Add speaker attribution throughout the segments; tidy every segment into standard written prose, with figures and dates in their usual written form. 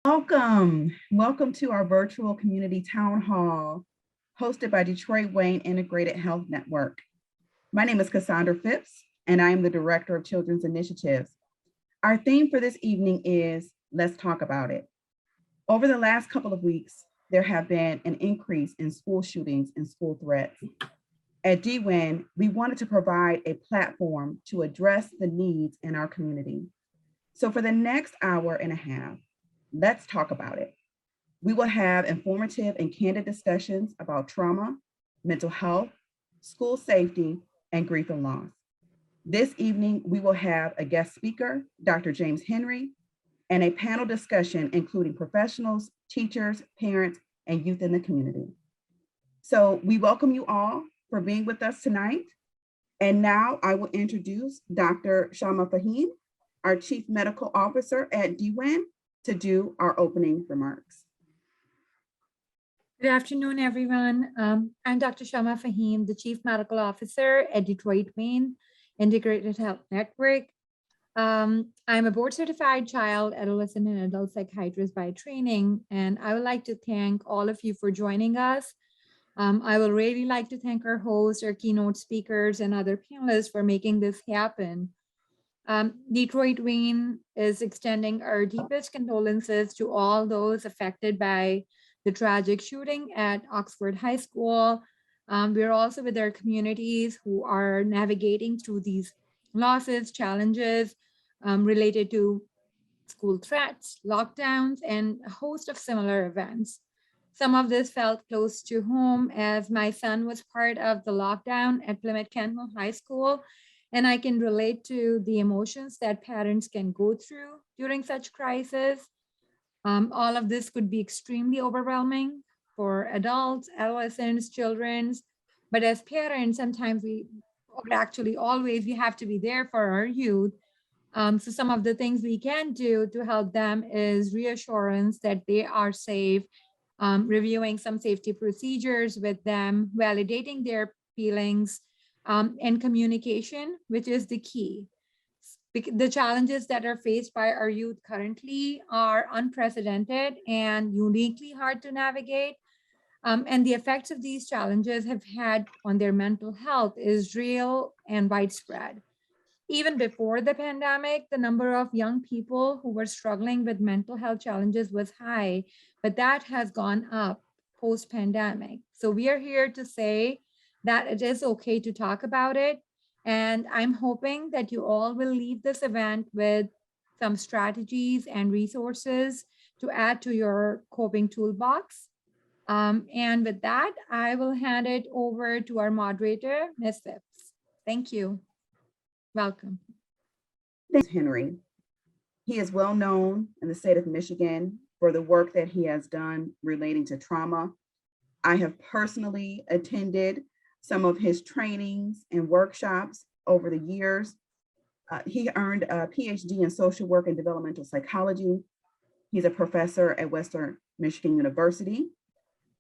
Speaker 1: Welcome to our virtual community town hall hosted by DWIHN Integrated Health Network. My name is Cassandra Phipps, and I am the Director of Children's Initiatives. Our theme for this evening is Let's Talk About It. Over the last couple of weeks, there have been an increase in school shootings and school threats. At DWIHN, we wanted to provide a platform to address the needs in our community. So for the next hour and a half, let's talk about it. We will have informative and candid discussions about trauma, mental health, school safety, and grief and loss. This evening, we will have a guest speaker, Dr. James Henry, and a panel discussion including professionals, teachers, parents, and youth in the community. So we welcome you all for being with us tonight. And now I will introduce Dr. Shama Fahim, our Chief Medical Officer at DWIHN, to do our opening remarks.
Speaker 2: Good afternoon, everyone. I'm Dr. Shama Fahim, the Chief Medical Officer at DWIHN Integrated Health Network. I'm a board-certified child, adolescent, and adult psychiatrist by training, and I would like to thank all of you for joining us. I would really like to thank our hosts, our keynote speakers, and other panelists for making this happen. DWIHN is extending our deepest condolences to all those affected by the tragic shooting at Oxford High School. We're also with our communities who are navigating through these losses, challenges related to school threats, lockdowns, and a host of similar events. Some of this felt close to home as my son was part of the lockdown at Plymouth Kenmore High School. And I can relate to the emotions that parents can go through during such crises. All of this could be extremely overwhelming for adults, adolescents, children. But as parents, sometimes or actually always, we have to be there for our youth. So some of the things we can do to help them is reassurance that they are safe, reviewing some safety procedures with them, validating their feelings, and communication, which is the key. The challenges that are faced by our youth currently are unprecedented and uniquely hard to navigate. And the effects of these challenges have had on their mental health is real and widespread. Even before the pandemic, the number of young people who were struggling with mental health challenges was high, but that has gone up post-pandemic. So we are here to say that it is okay to talk about it. And I'm hoping that you all will leave this event with some strategies and resources to add to your coping toolbox. And with that, I will hand it over to our moderator, Ms. Phipps. Thank you. Welcome.
Speaker 1: Thanks, Henry. He is well known in the state of Michigan for the work that he has done relating to trauma. I have personally attended some of his trainings and workshops over the years. He earned a PhD in social work and developmental psychology. He's a professor at Western Michigan University,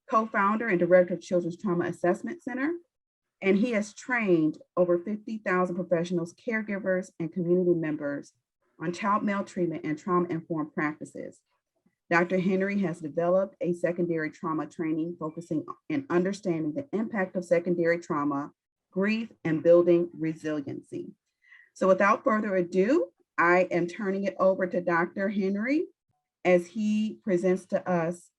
Speaker 1: co-founder and director of Children's Trauma Assessment Center, and he has trained over 50,000 professionals, caregivers, and community members on child maltreatment and trauma-informed practices. Dr. Henry has developed a secondary trauma training focusing on understanding the impact of secondary trauma, grief, and building resiliency. So without further ado, I am turning it over to Dr. Henry as he presents to us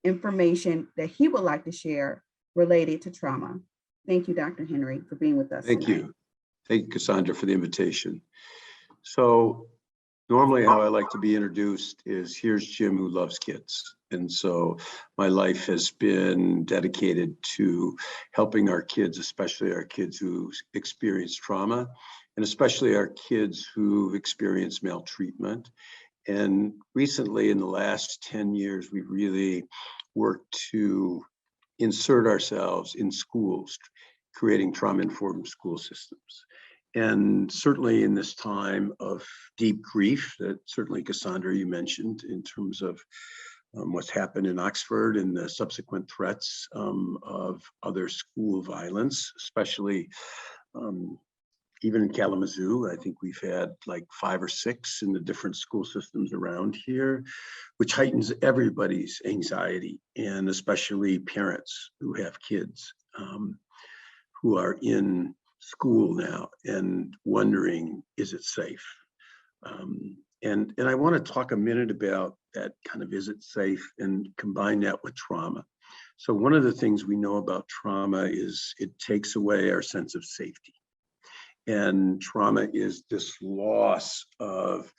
Speaker 1: information that he would like to share related to trauma. Thank you, Dr. Henry, for being with us
Speaker 3: Thank
Speaker 1: tonight.
Speaker 3: you. Thank you, Cassandra, for the invitation. So normally how I like to be introduced is here's Jim who loves kids. And so my life has been dedicated to helping our kids, especially our kids who experience trauma, and especially our kids who've experienced maltreatment. And recently in the last 10 years, we've really worked to insert ourselves in schools, creating trauma-informed school systems. And certainly in this time of deep grief that certainly Cassandra, you mentioned in terms of what's happened in Oxford and the subsequent threats of other school violence, especially even in Kalamazoo, I think we've had like 5 or 6 in the different school systems around here, which heightens everybody's anxiety, and especially parents who have kids who are in school now and wondering, is it safe? And I want to talk a minute about that kind of, is it safe, and combine that with trauma. So one of the things we know about trauma is it takes away our sense of safety. And trauma is this loss of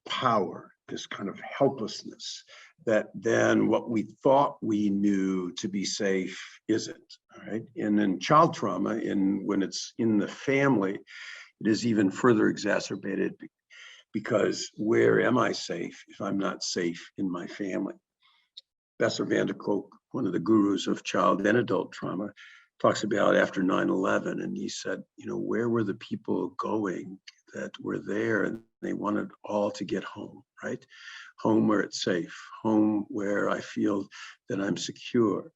Speaker 3: power, this kind of helplessness, that then what we thought we knew to be safe isn't. All right. And then child trauma, when it's in the family, it is even further exacerbated, because where am I safe if I'm not safe in my family? Besser van der Kolk, one of the gurus of child and adult trauma, talks about after 9/11, and he said, where were the people going that were there, and they wanted all to get home, right? Home where it's safe, home where I feel that I'm secure.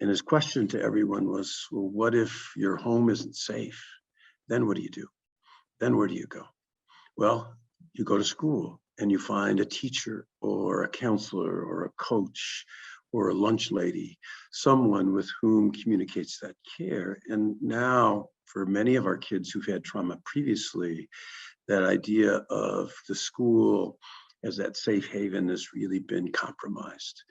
Speaker 3: And his question to everyone was, well, what if your home isn't safe? Then what do you do? Then where do you go? Well, you go to school and you find a teacher or a counselor or a coach or a lunch lady, someone with whom communicates that care. And now, for many of our kids who've had trauma previously, that idea of the school as that safe haven has really been compromised.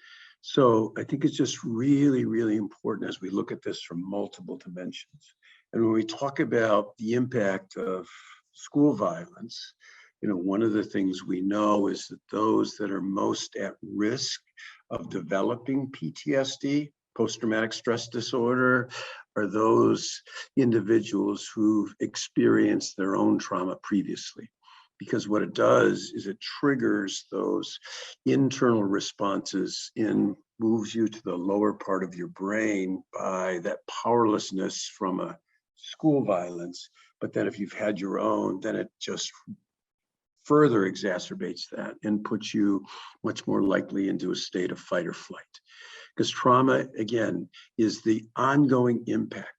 Speaker 3: So I think it's just really, really important as we look at this from multiple dimensions. And when we talk about the impact of school violence, one of the things we know is that those that are most at risk of developing PTSD, post-traumatic stress disorder, are those individuals who've experienced their own trauma previously. Because what it does is it triggers those internal responses and moves you to the lower part of your brain by that powerlessness from a school violence. But then if you've had your own, then it just further exacerbates that and puts you much more likely into a state of fight or flight. Because trauma, again, is the ongoing impact.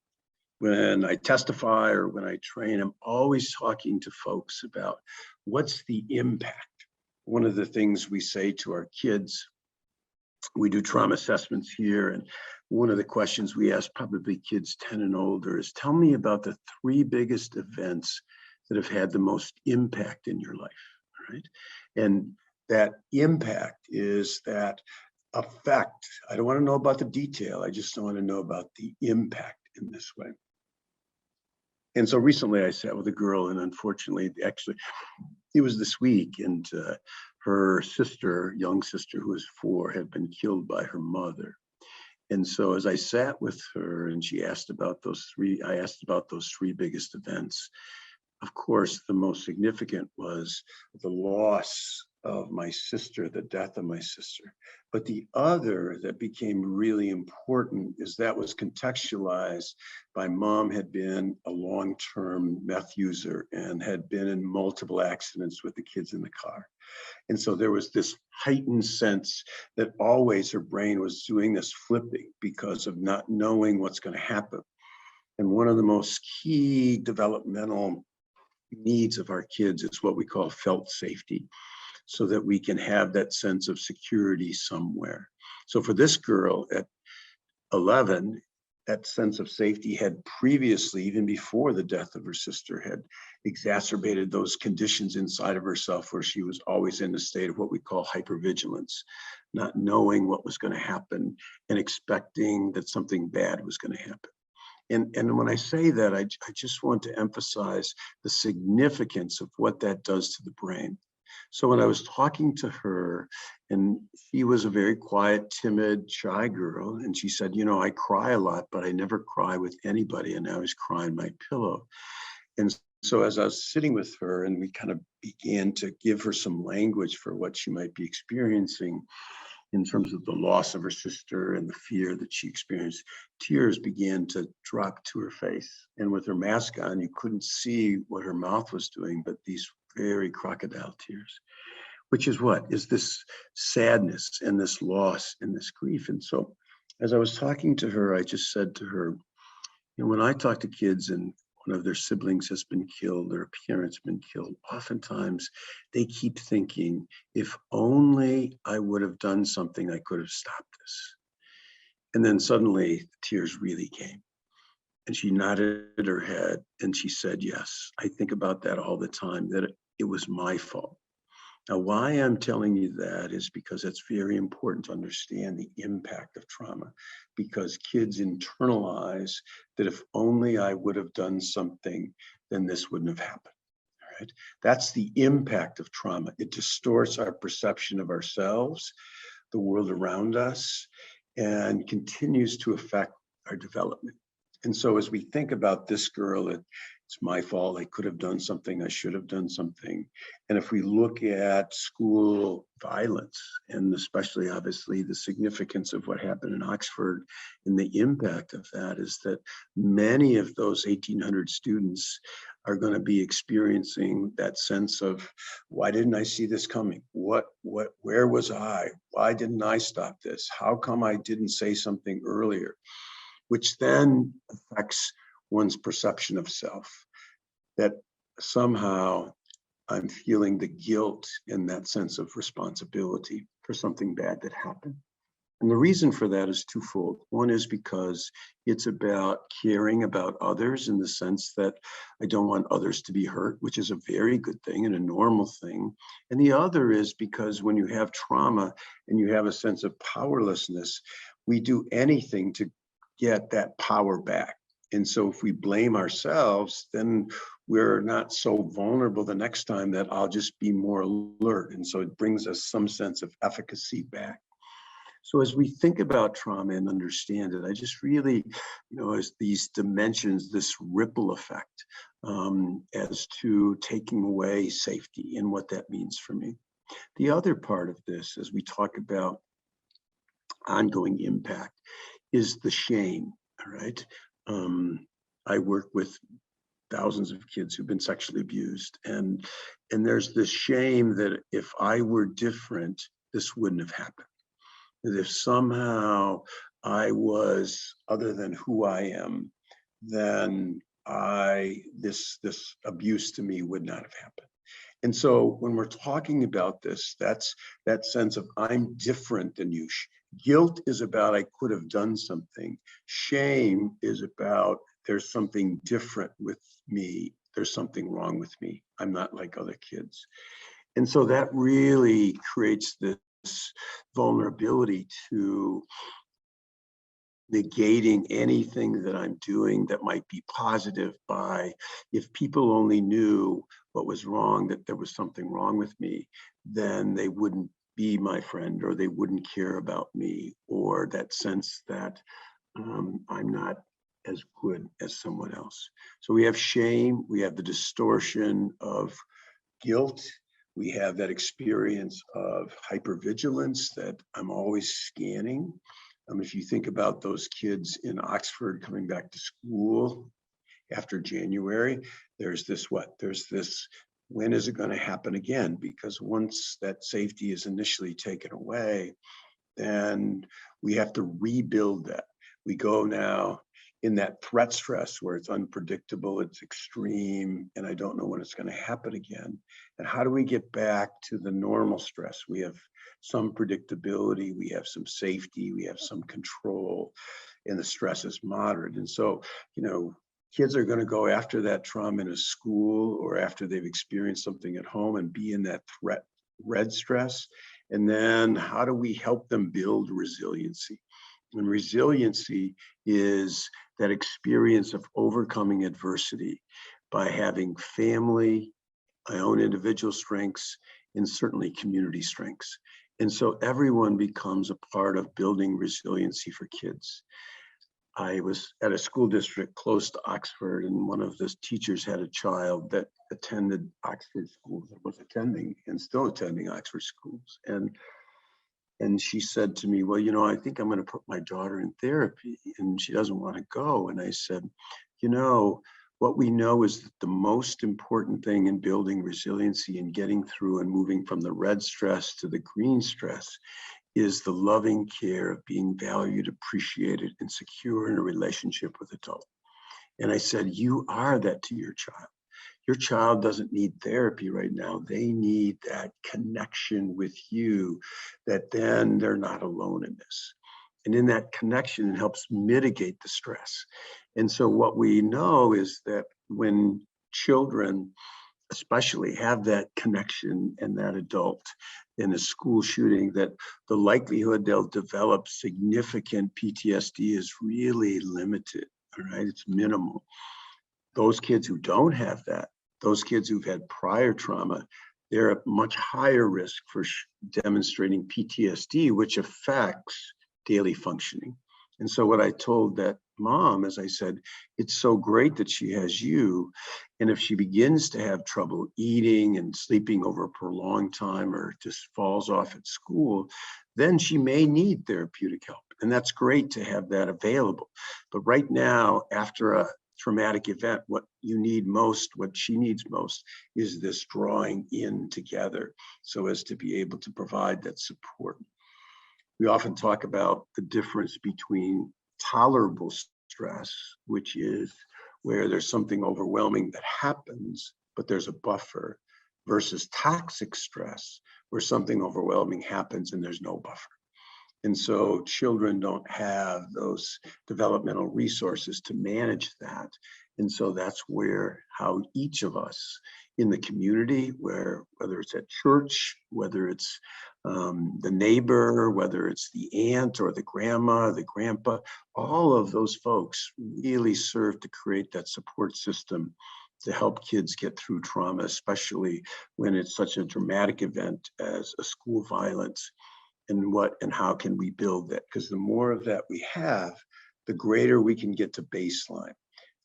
Speaker 3: When I testify or when I train, I'm always talking to folks about what's the impact. One of the things we say to our kids, we do trauma assessments here, and one of the questions we ask probably kids 10 and older is, tell me about the 3 biggest events that have had the most impact in your life, right? And that impact is that effect. I don't want to know about the detail. I just want to know about the impact in this way. And so recently I sat with a girl, and unfortunately, actually, it was this week, and her sister, young sister who was 4, had been killed by her mother. And so as I sat with her and she asked about those 3, I asked about those 3 biggest events. Of course, the most significant was the loss of my sister, the death of my sister. But the other that became really important is that was contextualized by mom had been a long-term meth user and had been in multiple accidents with the kids in the car. And so there was this heightened sense that always her brain was doing this flipping because of not knowing what's going to happen. And one of the most key developmental needs of our kids is what we call felt safety, so that we can have that sense of security somewhere. So for this girl at 11, that sense of safety had previously, even before the death of her sister, had exacerbated those conditions inside of herself where she was always in a state of what we call hypervigilance, not knowing what was going to happen and expecting that something bad was going to happen. And when I say that, I just want to emphasize the significance of what that does to the brain. So when I was talking to her, and she was a very quiet, timid, shy girl, and she said, I cry a lot, but I never cry with anybody, and I always cry in my pillow. And so as I was sitting with her and we kind of began to give her some language for what she might be experiencing, in terms of the loss of her sister and the fear that she experienced, tears began to drop to her face. And with her mask on, you couldn't see what her mouth was doing, but these very crocodile tears, which is what? Is this sadness and this loss and this grief. And so as I was talking to her, I just said to her, when I talk to kids and one of their siblings has been killed or a parent's been killed, oftentimes they keep thinking, if only I would have done something, I could have stopped this. And then suddenly the tears really came. And she nodded her head and she said, yes, I think about that all the time, that it was my fault. Now, why I'm telling you that is because it's very important to understand the impact of trauma, because kids internalize that if only I would have done something, then this wouldn't have happened. All right? That's the impact of trauma. It distorts our perception of ourselves, the world around us, and continues to affect our development. And so as we think about this girl, it's my fault, I could have done something, I should have done something. And if we look at school violence, and especially obviously the significance of what happened in Oxford and the impact of that, is that many of those 1,800 students are going to be experiencing that sense of, why didn't I see this coming? Where was I? Why didn't I stop this? How come I didn't say something earlier? Which then affects one's perception of self, that somehow I'm feeling the guilt and that sense of responsibility for something bad that happened. And the reason for that is twofold. One is because it's about caring about others in the sense that I don't want others to be hurt, which is a very good thing and a normal thing. And the other is because when you have trauma and you have a sense of powerlessness, we do anything to get that power back. And so if we blame ourselves, then we're not so vulnerable the next time, that I'll just be more alert. And so it brings us some sense of efficacy back. So as we think about trauma and understand it, I just really, as these dimensions, this ripple effect as to taking away safety and what that means for me. The other part of this, as we talk about ongoing impact, is the shame, all right? I work with thousands of kids who've been sexually abused, and there's this shame that if I were different, this wouldn't have happened. That if somehow I was other than who I am, then this abuse to me would not have happened. And so when we're talking about this, that's that sense of I'm different than you. Guilt is about I could have done something. Shame is about there's something different with me. There's something wrong with me. I'm not like other kids. And so that really creates this vulnerability to negating anything that I'm doing that might be positive by, if people only knew what was wrong, that there was something wrong with me, then they wouldn't be my friend, or they wouldn't care about me, or that sense that I'm not as good as someone else. So we have shame, we have the distortion of guilt, we have that experience of hypervigilance, that I'm always scanning. If you think about those kids in Oxford coming back to school after January, there's this, when is it going to happen again? Because once that safety is initially taken away, then we have to rebuild that. We go now in that threat stress where it's unpredictable, it's extreme, and I don't know when it's going to happen again. And how do we get back to the normal stress? We have some predictability, we have some safety, we have some control, and the stress is moderate. And so, kids are going to go after that trauma in a school or after they've experienced something at home and be in that red stress. And then how do we help them build resiliency? And resiliency is that experience of overcoming adversity by having family, my own individual strengths, and certainly community strengths. And so everyone becomes a part of building resiliency for kids. I was at a school district close to Oxford, and one of the teachers had a child that attended Oxford schools, that was attending and still attending Oxford schools. And she said to me, well, I think I'm going to put my daughter in therapy, and she doesn't want to go. And I said, what we know is that the most important thing in building resiliency and getting through and moving from the red stress to the green stress is the loving care of being valued, appreciated, and secure in a relationship with adults. And I said, you are that to your child. Your child doesn't need therapy right now. They need that connection with you, that then they're not alone in this. And in that connection, it helps mitigate the stress. And so what we know is that when children especially have that connection and that adult in a school shooting, that the likelihood they'll develop significant PTSD is really limited, all right? It's minimal. Those kids who don't have that, those kids who've had prior trauma, they're at much higher risk for demonstrating PTSD, which affects daily functioning. And so what I told that mom is I said, it's so great that she has you. And if she begins to have trouble eating and sleeping over a prolonged time or just falls off at school, then she may need therapeutic help. And that's great to have that available. But right now, after a traumatic event, what you need most, what she needs most, is this drawing in together so as to be able to provide that support. We often talk about the difference between tolerable stress, which is where there's something overwhelming that happens, but there's a buffer, versus toxic stress, where something overwhelming happens and there's no buffer. And so children don't have those developmental resources to manage that. And so that's where how each of us in the community, whether it's at church, whether it's the neighbor, whether it's the aunt or the grandma, the grandpa, all of those folks really serve to create that support system to help kids get through trauma, especially when it's such a dramatic event as a school violence. And how can we build that? Because the more of that we have, the greater we can get to baseline.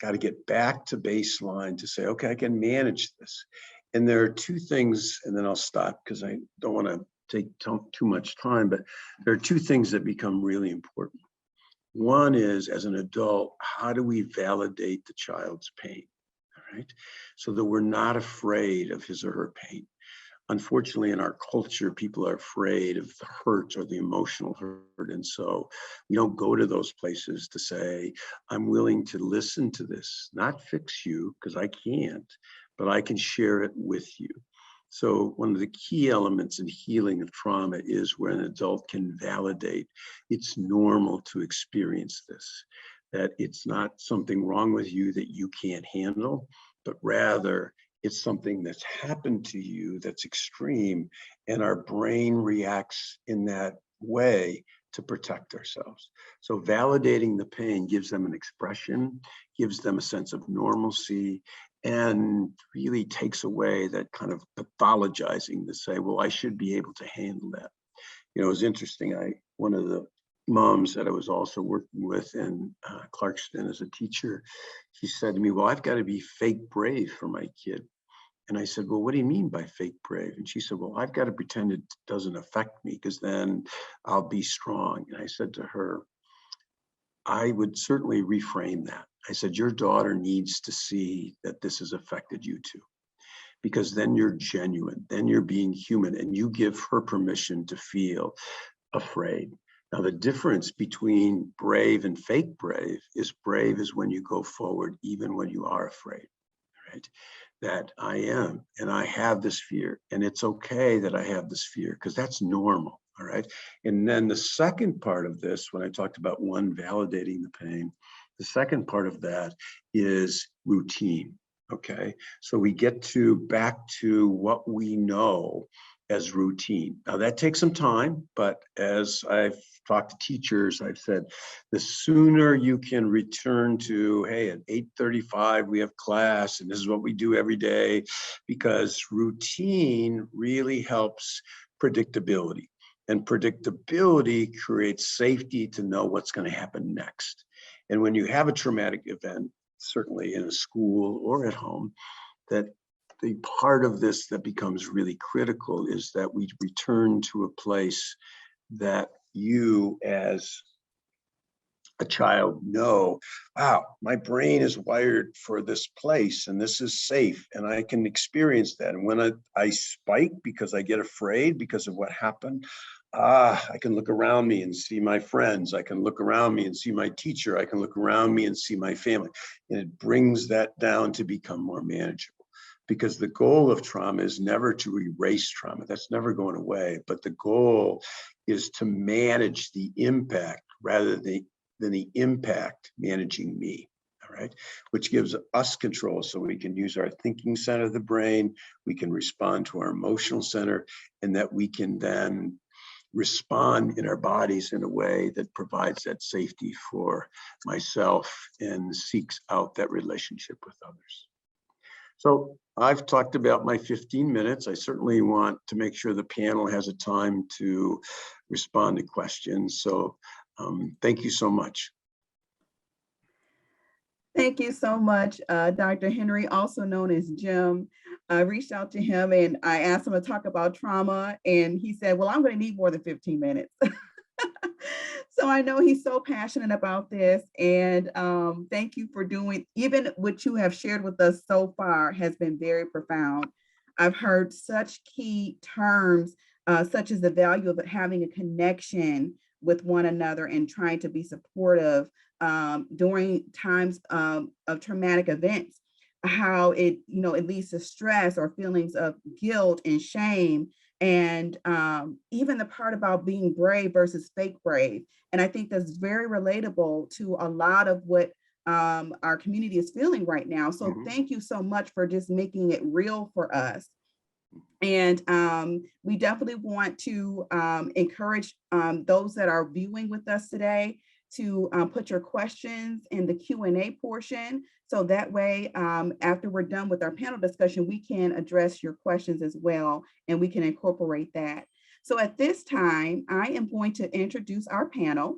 Speaker 3: Got to get back to baseline to say, okay, I can manage this. And there are two things, and then I'll stop because I don't want to take too much time, but there are two things that become really important. One is, as an adult, how do we validate the child's pain, all right? So that we're not afraid of his or her pain. Unfortunately, in our culture, people are afraid of the hurt or the emotional hurt. And so we don't go to those places to say, I'm willing to listen to this, not fix you, because I can't, but I can share it with you. So one of the key elements in healing of trauma is where an adult can validate it's normal to experience this, that it's not something wrong with you that you can't handle, but rather it's something that's happened to you that's extreme, and our brain reacts in that way to protect ourselves. So validating the pain gives them an expression, gives them a sense of normalcy, and really takes away that kind of pathologizing to say, well, I should be able to handle that. You know, it was interesting. One of the moms that I was also working with in Clarkston as a teacher, she said to me, well, I've got to be fake brave for my kid. And I said, well, what do you mean by fake brave? And she said, well, I've got to pretend it doesn't affect me because then I'll be strong. And I said to her, I would certainly reframe that. I said, your daughter needs to see that this has affected you too, because then you're genuine, then you're being human, and you give her permission to feel afraid. Now, the difference between brave and fake brave is when you go forward, even when you are afraid, right? That I am, and I have this fear, and it's okay that I have this fear because that's normal, all right? And then the second part of this, when I talked about one, validating the pain, the second part of that is routine, okay? So we get back to what we know as routine. Now that takes some time, but as I've talked to teachers, I've said, the sooner you can return to, hey, at 8:35, we have class, and this is what we do every day, because routine really helps predictability. And predictability creates safety to know what's going to happen next. And when you have a traumatic event, certainly in a school or at home, that the part of this that becomes really critical is that we return to a place that you as a child know, wow, my brain is wired for this place and this is safe and I can experience that. And when I spike because I get afraid because of what happened, I can look around me and see my friends. I can look around me and see my teacher. I can look around me and see my family. And it brings that down to become more manageable. Because the goal of trauma is never to erase trauma. That's never going away. But the goal is to manage the impact rather than the impact managing me. All right, which gives us control so we can use our thinking center of the brain, we can respond to our emotional center, and that we can then respond in our bodies in a way that provides that safety for myself and seeks out that relationship with others. So I've talked about my 15 minutes. I certainly want to make sure the panel has a time to respond to questions. So thank you so much.
Speaker 1: Thank you so much, Dr. Henry, also known as Jim. I reached out to him and I asked him to talk about trauma, and he said, well, I'm going to need more than 15 minutes. So I know he's so passionate about this, and thank you for doing, even what you have shared with us so far has been very profound. I've heard such key terms, such as the value of having a connection with one another and trying to be supportive during times of traumatic events, how it, it leads to stress or feelings of guilt and shame. And even the part about being brave versus fake brave. And I think that's very relatable to a lot of what our community is feeling right now. So thank you so much for just making it real for us. And we definitely want to encourage those that are viewing with us today to put your questions in the Q&A portion. So that way, after we're done with our panel discussion, we can address your questions as well, and we can incorporate that. So at this time, I am going to introduce our panel.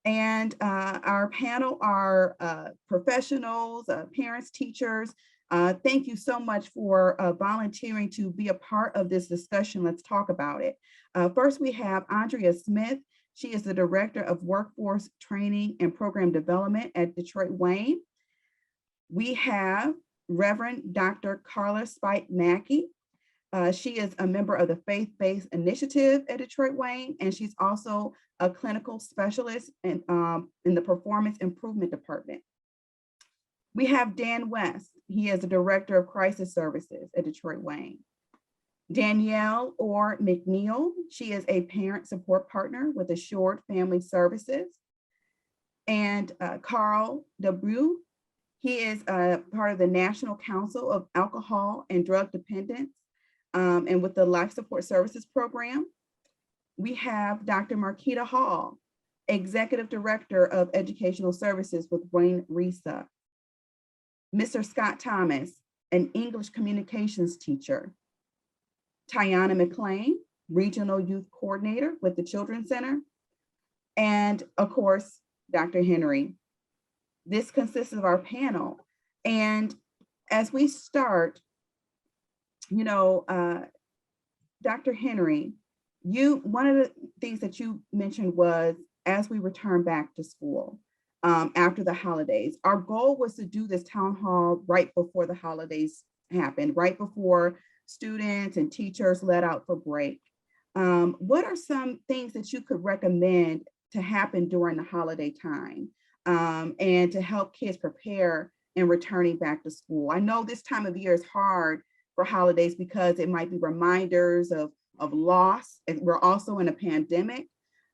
Speaker 1: And our panel are professionals, parents, teachers. Thank you so much for volunteering to be a part of this discussion. Let's talk about it. First, we have Andrea Smith. She is the Director of Workforce Training and Program Development at DWIHN. We have Reverend Dr. Carla Spite Mackey. She is a member of the Faith-Based Initiative at DWIHN, and she's also a clinical specialist in the Performance Improvement Department. We have Dan West. He is the Director of Crisis Services at DWIHN. Danielle Orr McNeil. She is a parent support partner with Assured Family Services. And Carl DeBrue. He is part of the National Council of Alcohol and Drug Dependence and with the Life Support Services Program. We have Dr. Marquita Hall, Executive Director of Educational Services with Wayne Risa. Mr. Scott Thomas, an English communications teacher. Tiana McLean, Regional Youth Coordinator with the Children's Center. And of course, Dr. Henry. This consists of our panel. And as we start, Dr. Henry, one of the things that you mentioned was as we return back to school after the holidays, our goal was to do this town hall right before the holidays happened, right before students and teachers let out for break. What are some things that you could recommend to happen during the holiday time and to help kids prepare in returning back to school? I know this time of year is hard for holidays because it might be reminders of loss, and we're also in a pandemic.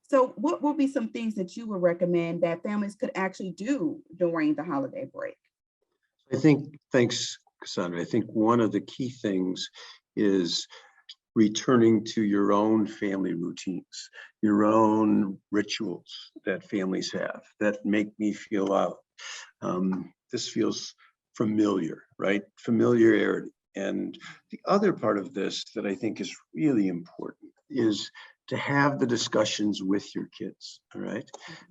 Speaker 1: So what will be some things that you would recommend that families could actually do during the holiday break?
Speaker 3: I think, thanks, Cassandra. I think one of the key things is returning to your own family routines, your own rituals that families have that make me feel out. This feels familiar, right? Familiarity. And the other part of this that I think is really important is to have the discussions with your kids, all right?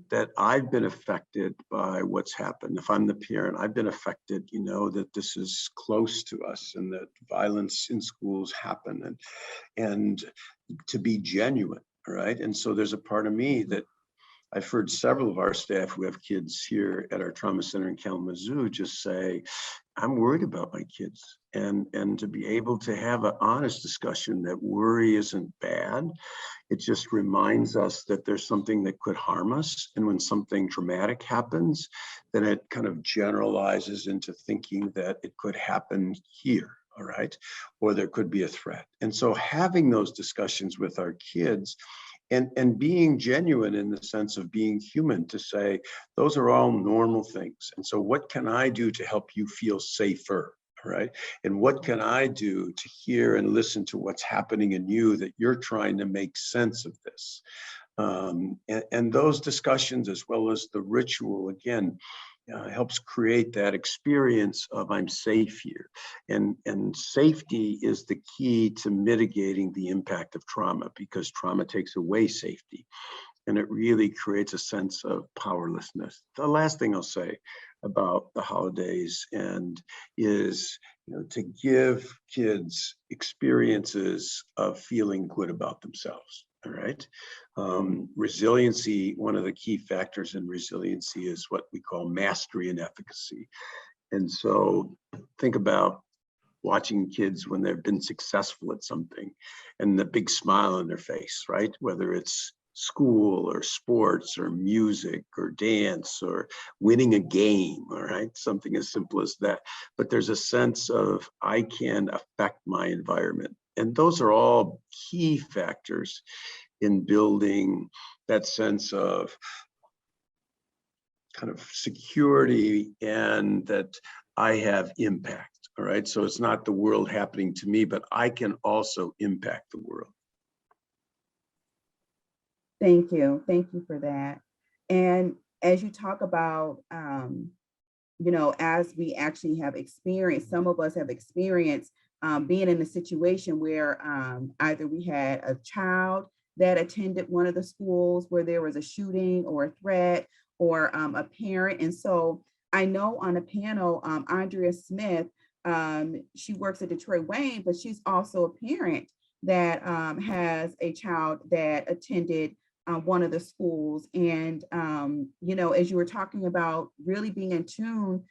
Speaker 3: That I've been affected by what's happened. If I'm the parent, I've been affected, that this is close to us and that violence in schools happen and to be genuine, all right? And so there's a part of me that I've heard several of our staff who have kids here at our trauma center in Kalamazoo just say, I'm worried about my kids, and to be able to have an honest discussion that worry isn't bad. It just reminds us that there's something that could harm us. And when something traumatic happens, then it kind of generalizes into thinking that it could happen here, all right? Or there could be a threat. And so having those discussions with our kids and being genuine in the sense of being human, to say, those are all normal things. And so what can I do to help you feel safer? Right? And what can I do to hear and listen to what's happening in you, that you're trying to make sense of this? And those discussions, as well as the ritual, again, helps create that experience of I'm safe here. And safety is the key to mitigating the impact of trauma, because trauma takes away safety. And it really creates a sense of powerlessness. The last thing I'll say about the holidays is, to give kids experiences of feeling good about themselves. All right. Resiliency, one of the key factors in resiliency is what we call mastery and efficacy. And so think about watching kids when they've been successful at something and the big smile on their face, right? Whether it's school or sports or music or dance or winning a game, all right? Something as simple as that. But there's a sense of I can affect my environment. And those are all key factors in building that sense of kind of security and that I have impact, all right? So it's not the world happening to me, but I can also impact the world.
Speaker 1: Thank you. Thank you for that. And as you talk about, as we actually have experienced, some of us have experienced being in a situation where either we had a child that attended one of the schools where there was a shooting or a threat, or a parent. And so I know on a panel, Andrea Smith, she works at DWIHN, but she's also a parent that has a child that attended one of the schools. And, as you were talking about really being in tune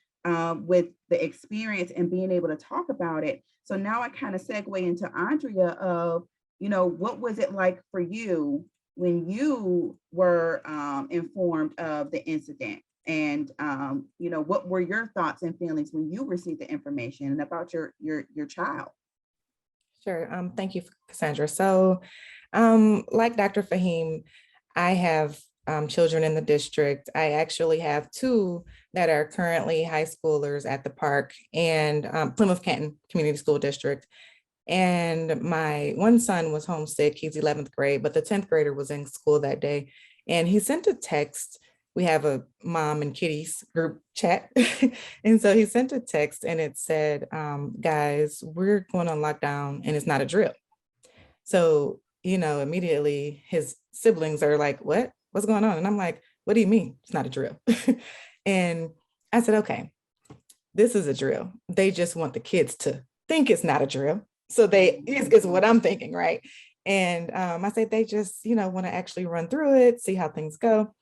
Speaker 1: with the experience and being able to talk about it. So now I kind of segue into Andrea of, what was it like for you when you were informed of the incident? And, what were your thoughts and feelings when you received the information about your child?
Speaker 4: Sure. Thank you, Cassandra. So like Dr. Fahim, I have children in the district. I actually have two that are currently high schoolers at the park and Plymouth Canton Community School District. And my one son was homesick. He's 11th grade, but the 10th grader was in school that day. And he sent a text. We have a mom and kiddies group chat. And so he sent a text and it said, guys, we're going on lockdown and it's not a drill. So, immediately his siblings are like, what's going on? And I'm like, what do you mean it's not a drill? And I said, okay, this is a drill. They just want the kids to think it's not a drill. So is what I'm thinking, right? And I said, they just, want to actually run through it, see how things go.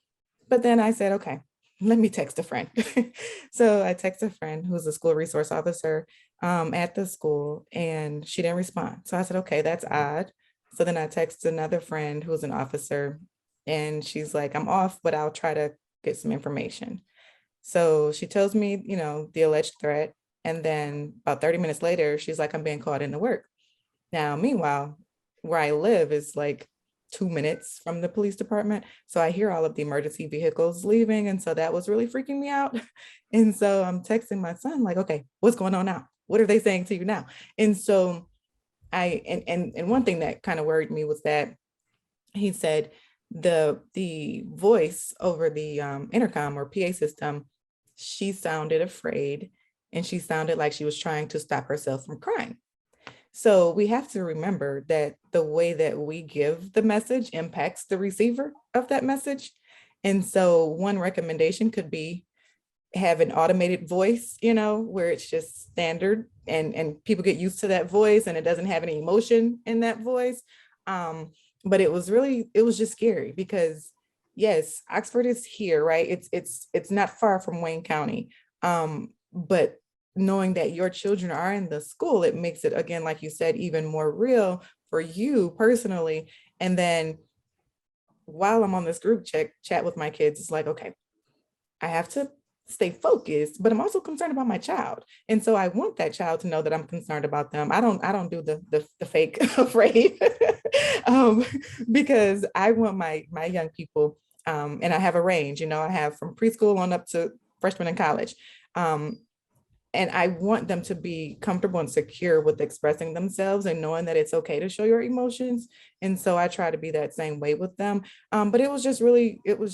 Speaker 4: But then I said, okay, let me text a friend. So I texted a friend who's a school resource officer at the school, and she didn't respond. So I said, okay, that's odd. So then I texted another friend who's an officer, and she's like, I'm off, but I'll try to get some information. So she tells me, the alleged threat. And then about 30 minutes later, she's like, I'm being called into work. Now, meanwhile, where I live is like 2 minutes from the police department. So I hear all of the emergency vehicles leaving. And so that was really freaking me out. And so I'm texting my son like, okay, what's going on now? What are they saying to you now? And so and one thing that kind of worried me was that he said the voice over the intercom or PA system, she sounded afraid and she sounded like she was trying to stop herself from crying. So we have to remember that the way that we give the message impacts the receiver of that message. And so one recommendation could be have an automated voice, where it's just standard and people get used to that voice and it doesn't have any emotion in that voice. But it was just scary because yes, Oxford is here, right? It's not far from Wayne County. But knowing that your children are in the school, it makes it, again, like you said, even more real for you personally. And then while I'm on this group chat with my kids, it's like, okay, I have to stay focused, but I'm also concerned about my child. And so I want that child to know that I'm concerned about them. I don't do the fake afraid um, because I want my young people, and I have a range, I have from preschool on up to freshman in college. And I want them to be comfortable and secure with expressing themselves and knowing that it's okay to show your emotions. And so I try to be that same way with them. But it was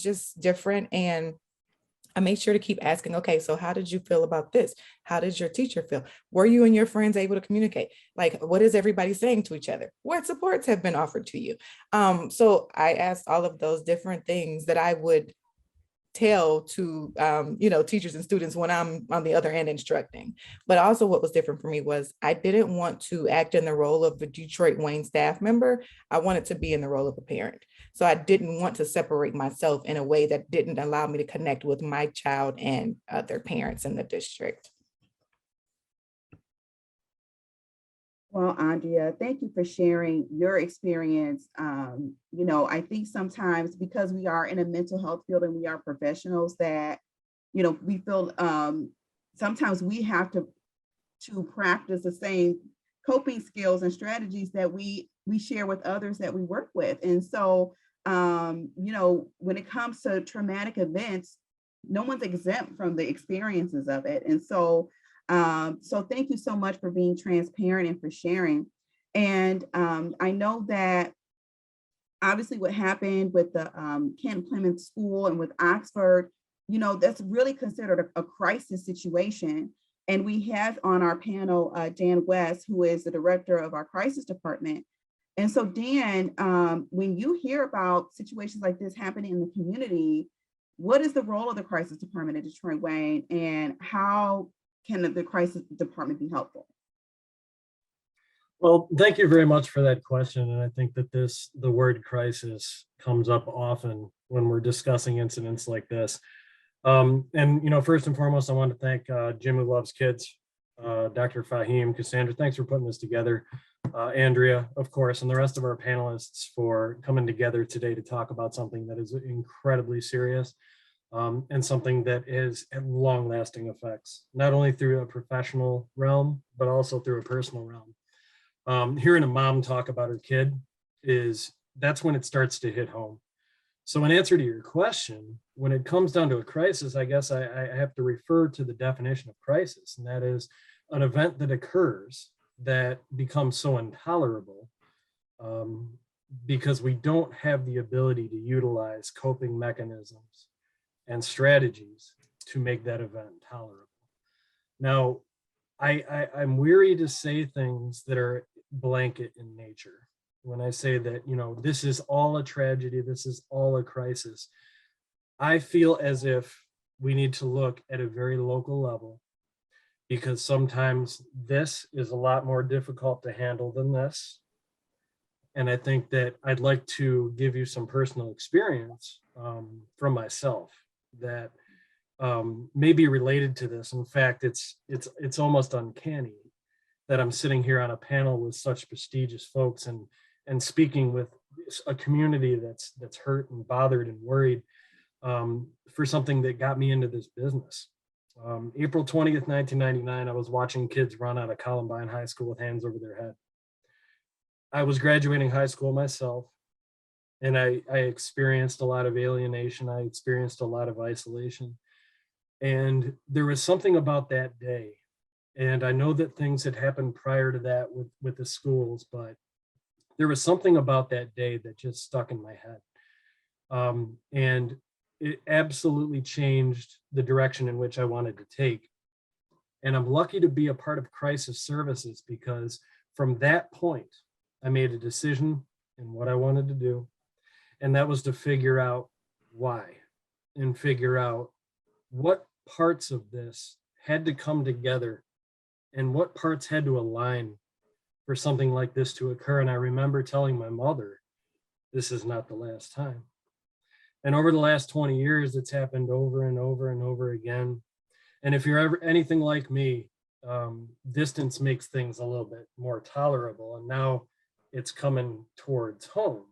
Speaker 4: just different. And I made sure to keep asking, okay, so how did you feel about this? How did your teacher feel? Were you and your friends able to communicate? Like, what is everybody saying to each other? What supports have been offered to you? So I asked all of those different things that I would tell to teachers and students when I'm on the other end instructing. But also what was different for me was I didn't want to act in the role of the DWIHN staff member. I wanted to be in the role of a parent. So I didn't want to separate myself in a way that didn't allow me to connect with my child and their parents in the district.
Speaker 1: Well, Andrea, thank you for sharing your experience. I think sometimes because we are in a mental health field and we are professionals that, we feel sometimes we have to practice the same coping skills and strategies that we share with others that we work with. And so, when it comes to traumatic events, no one's exempt from the experiences of it. And so, thank you so much for being transparent and for sharing. And I know that obviously what happened with the Kent Plymouth School and with Oxford, that's really considered a crisis situation. And we have on our panel, Dan West, who is the director of our crisis department. And so Dan, when you hear about situations like this happening in the community, what is the role of the crisis department at Detroit-Wayne, and how can the crisis department be helpful?
Speaker 5: Well, thank you very much for that question. And I think that the word crisis comes up often when we're discussing incidents like this. First and foremost, I want to thank Jim Who Loves Kids, Dr. Fahim, Cassandra, thanks for putting this together. Andrea, of course, and the rest of our panelists for coming together today to talk about something that is incredibly serious. And something that is long-lasting effects, not only through a professional realm, but also through a personal realm. Hearing a mom talk about her kid that's when it starts to hit home. So in answer to your question, when it comes down to a crisis, I guess I have to refer to the definition of crisis, and that is an event that occurs that becomes so intolerable because we don't have the ability to utilize coping mechanisms and strategies to make that event tolerable. Now, I'm weary to say things that are blanket in nature. When I say that, this is all a tragedy, this is all a crisis, I feel as if we need to look at a very local level, because sometimes this is a lot more difficult to handle than this. And I think that I'd like to give you some personal experience from myself that may be related to this. In fact, it's almost uncanny that I'm sitting here on a panel with such prestigious folks and speaking with a community that's hurt and bothered and worried for something that got me into this business. April 20th, 1999, I was watching kids run out of Columbine High School with hands over their head. I was graduating high school myself, and I experienced a lot of alienation. I experienced a lot of isolation. And there was something about that day. And I know that things had happened prior to that with the schools, but there was something about that day that just stuck in my head. And it absolutely changed the direction in which I wanted to take. And I'm lucky to be a part of crisis services, because from that point, I made a decision in what I wanted to do. And that was to figure out why, and figure out what parts of this had to come together and what parts had to align for something like this to occur. And I remember telling my mother, this is not the last time. And over the last 20 years, it's happened over and over and over again. And if you're ever anything like me, distance makes things a little bit more tolerable, and now it's coming towards home.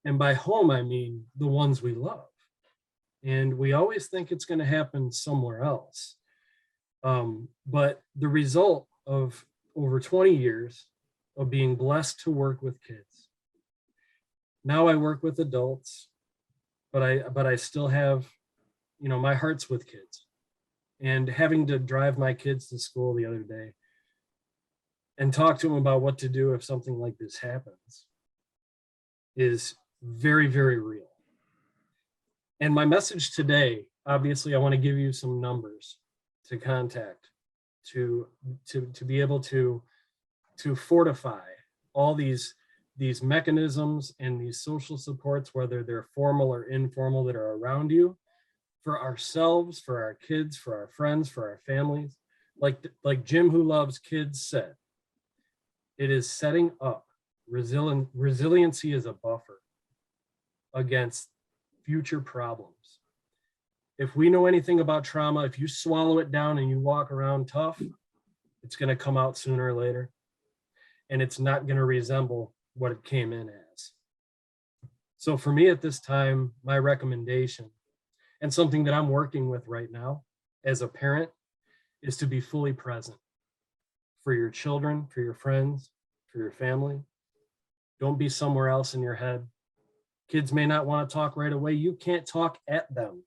Speaker 5: And by home, I mean the ones we love. And we always think it's going to happen somewhere else. But the result of over 20 years of being blessed to work with kids. Now I work with adults, but I still have, you know, my heart's with kids. And having to drive my kids to school the other day and talk to them about what to do if something like this happens is very, very real. And my message today, obviously, I want to give you some numbers to contact to be able to fortify all these mechanisms and these social supports, whether they're formal or informal, that are around you, for ourselves, for our kids, for our friends, for our families. Like Jim, who loves kids, said, it is setting up resiliency is a buffer against future problems. If we know anything about trauma, if you swallow it down and you walk around tough, it's going to come out sooner or later, and it's not going to resemble what it came in as. So for me at this time, my recommendation, and something that I'm working with right now as a parent, is to be fully present for your children, for your friends, for your family. Don't be somewhere else in your head. Kids may not want to talk right away. You can't talk at them.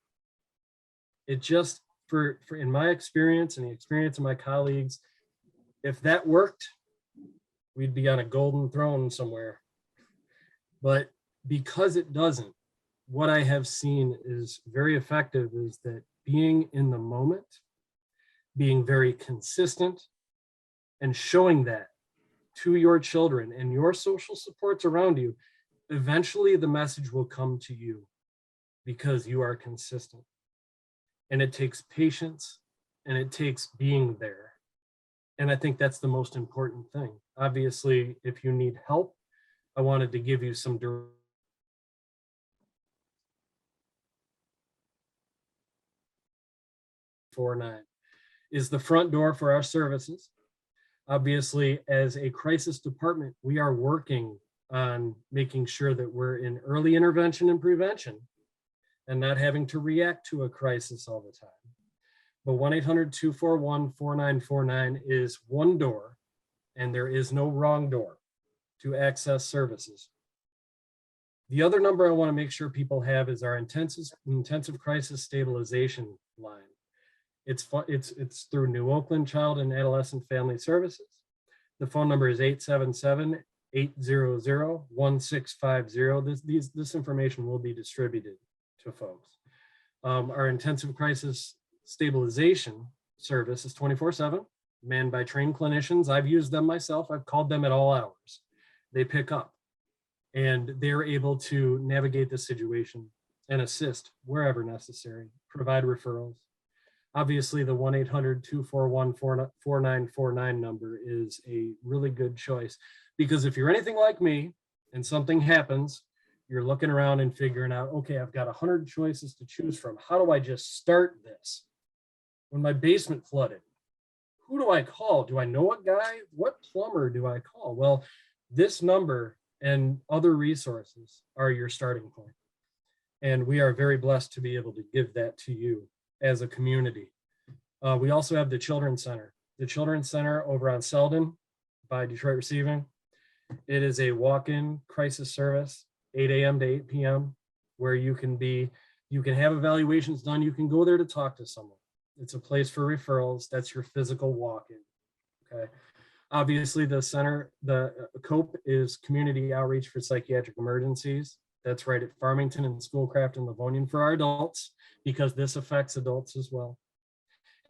Speaker 5: It just, for in my experience and the experience of my colleagues, if that worked, we'd be on a golden throne somewhere. But because it doesn't, what I have seen is very effective is that being in the moment, being very consistent, and showing that to your children and your social supports around you, eventually the message will come to you because you are consistent. And it takes patience, and it takes being there. And I think that's the most important thing. Obviously, if you need help, I wanted to give you some direct 49 is the front door for our services. Obviously, as a crisis department, we are working on making sure that we're in early intervention and prevention and not having to react to a crisis all the time. But 1-800-241-4949 is one door, and there is no wrong door to access services. The other number I want to make sure people have is our intensive crisis stabilization line. It's through New Oakland Child and Adolescent Family Services. The phone number is 877-800-1650. This information will be distributed to folks. Our intensive crisis stabilization service is 24/7, manned by trained clinicians. I've used them myself. I've called them at all hours. They pick up, and they're able to navigate the situation and assist wherever necessary, provide referrals. Obviously, the 1-800-241-4949 number is a really good choice, because if you're anything like me and something happens, you're looking around and figuring out, okay, I've got 100 choices to choose from. How do I just start this? When my basement flooded, who do I call? Do I know a guy? What plumber do I call? Well, this number and other resources are your starting point. And we are very blessed to be able to give that to you as a community. We also have the Children's Center. The Children's Center over on Selden by Detroit Receiving. It is a walk-in crisis service, 8 a.m. to 8 p.m., where you can have evaluations done. You can go there to talk to someone. It's a place for referrals. That's your physical walk-in, okay? Obviously, the center, the COPE is Community Outreach for Psychiatric Emergencies. That's right at Farmington and Schoolcraft and Livonian for our adults, because this affects adults as well.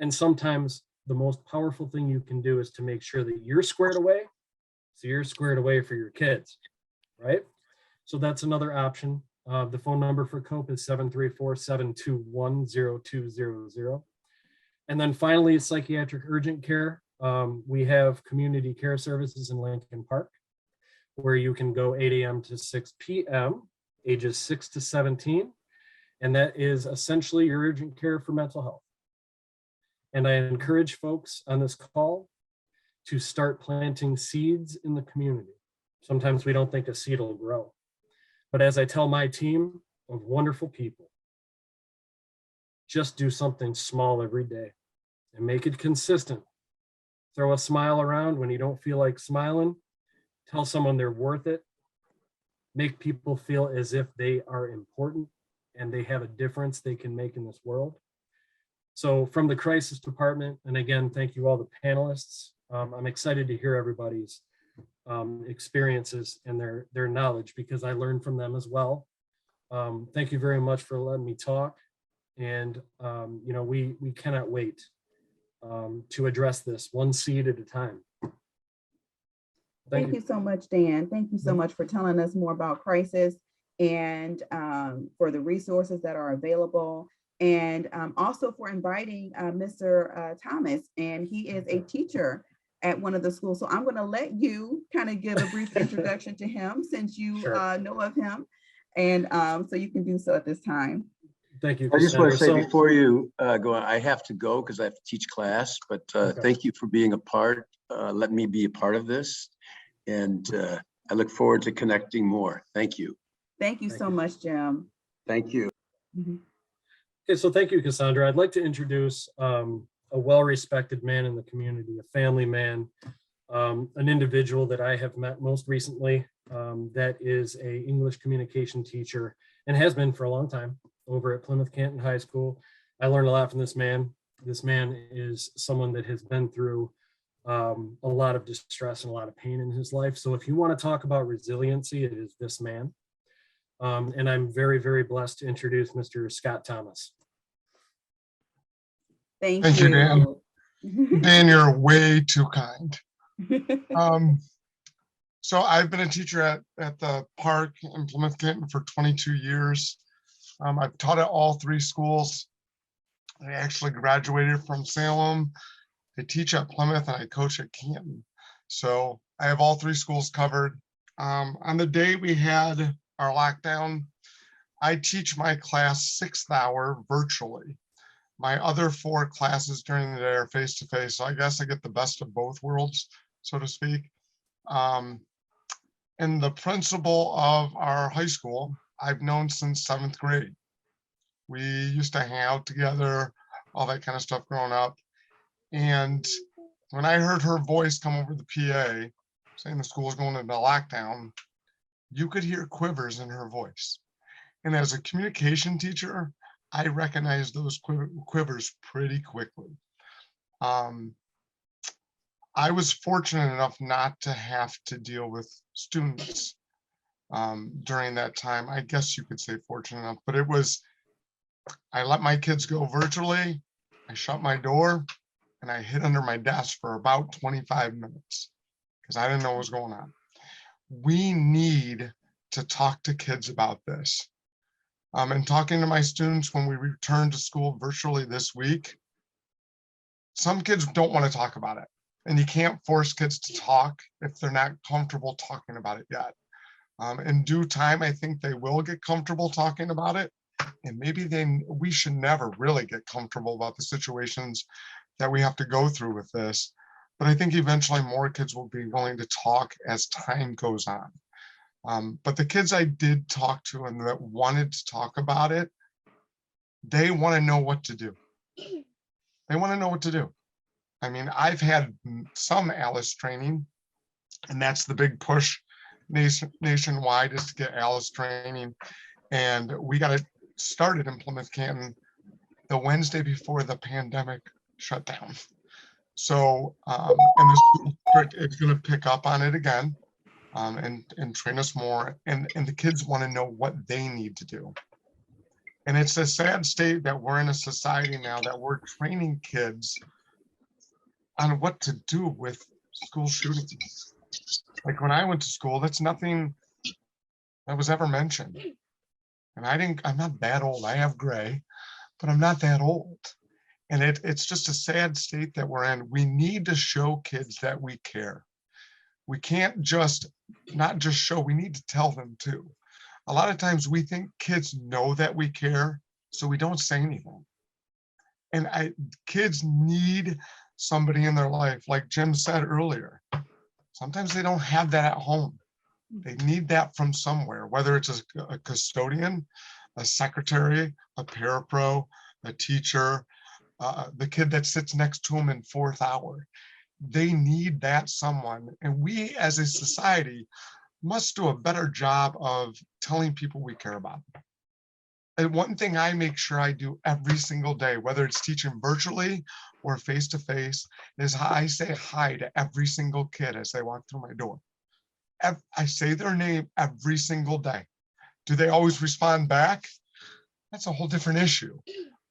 Speaker 5: And sometimes the most powerful thing you can do is to make sure that you're squared away, so you're squared away for your kids, right? So that's another option. The phone number for COPE is 734-721-0200. And then finally, psychiatric urgent care. We have community care services in Lincoln Park, where you can go 8 a.m. to 6 p.m., ages 6 to 17. And that is essentially your urgent care for mental health. And I encourage folks on this call to start planting seeds in the community. Sometimes we don't think a seed will grow. But as I tell my team of wonderful people, just do something small every day and make it consistent. Throw a smile around when you don't feel like smiling. Tell someone they're worth it. Make people feel as if they are important and they have a difference they can make in this world. So from the crisis department, and again, thank you all the panelists. I'm excited to hear everybody's experiences and their knowledge, because I learned from them as well. Thank you very much for letting me talk. And we cannot wait to address this one seed at a time.
Speaker 1: Thank you so much, Dan. Thank you so much for telling us more about crisis and for the resources that are available, and also for inviting Mr. Thomas. And he is a teacher at one of the schools. So I'm going to let you kind of give a brief introduction to him, since you know of him. And so you can do so at this time.
Speaker 5: Thank you.
Speaker 3: I just want to say
Speaker 5: So,
Speaker 3: before you go on, I have to go because I have to teach class, but thank you for being a part. Let me be a part of this. And I look forward to connecting more. Thank you.
Speaker 1: Thank you so much, Jim.
Speaker 3: Thank you.
Speaker 5: Okay, so thank you, Cassandra. I'd like to introduce a well-respected man in the community, a family man, an individual that I have met most recently, that is a English communication teacher and has been for a long time over at Plymouth Canton High School. I learned a lot from this man. This man is someone that has been through a lot of distress and a lot of pain in his life. So if you want to talk about resiliency, it is this man. And I'm very, very blessed to introduce Mr. Scott Thomas.
Speaker 1: Thank you,
Speaker 6: Dan. Dan, you're way too kind. So I've been a teacher at the park in Plymouth Canton for 22 years. I've taught at all three schools. I actually graduated from Salem. I teach at Plymouth and I coach at Canton. So I have all three schools covered. On the day we had our lockdown, I teach my class 6th hour virtually. My other 4 classes during the day are face-to-face. So I guess I get the best of both worlds, so to speak. And the principal of our high school, I've known since 7th grade. We used to hang out together, all that kind of stuff growing up. And when I heard her voice come over the PA saying the school is going into lockdown, you could hear quivers in her voice. And as a communication teacher, I recognized those quivers pretty quickly. I was fortunate enough not to have to deal with students during that time. I guess you could say fortunate enough, but it was, I let my kids go virtually, I shut my door, and I hid under my desk for about 25 minutes because I didn't know what was going on. We need to talk to kids about this. And talking to my students when we return to school virtually this week, some kids don't want to talk about it. And you can't force kids to talk if they're not comfortable talking about it yet. In due time, I think they will get comfortable talking about it. And maybe we should never really get comfortable about the situations that we have to go through with this. But I think eventually more kids will be willing to talk as time goes on. But the kids I did talk to and that wanted to talk about it, they want to know what to do. They want to know what to do. I mean, I've had some ALICE training, and that's the big push nationwide is to get ALICE training. And we got it started in Plymouth Canton the Wednesday before the pandemic shut down. So, and the school is going to pick up on it again and train us more. And the kids want to know what they need to do. And it's a sad state that we're in a society now that we're training kids on what to do with school shootings. Like when I went to school, that's nothing that was ever mentioned. And I'm not that old. I have gray, but I'm not that old. And it's just a sad state that we're in. We need to show kids that we care. We can't not just show, we need to tell them too. A lot of times we think kids know that we care, so we don't say anything. And kids need somebody in their life, like Jim said earlier. Sometimes they don't have that at home. They need that from somewhere, whether it's a custodian, a secretary, a parapro, a teacher, the kid that sits next to them in fourth hour. They need that someone. And we as a society must do a better job of telling people we care about them. And one thing I make sure I do every single day, whether it's teaching virtually or face-to-face, is I say hi to every single kid as they walk through my door. I say their name every single day. Do they always respond back? That's a whole different issue.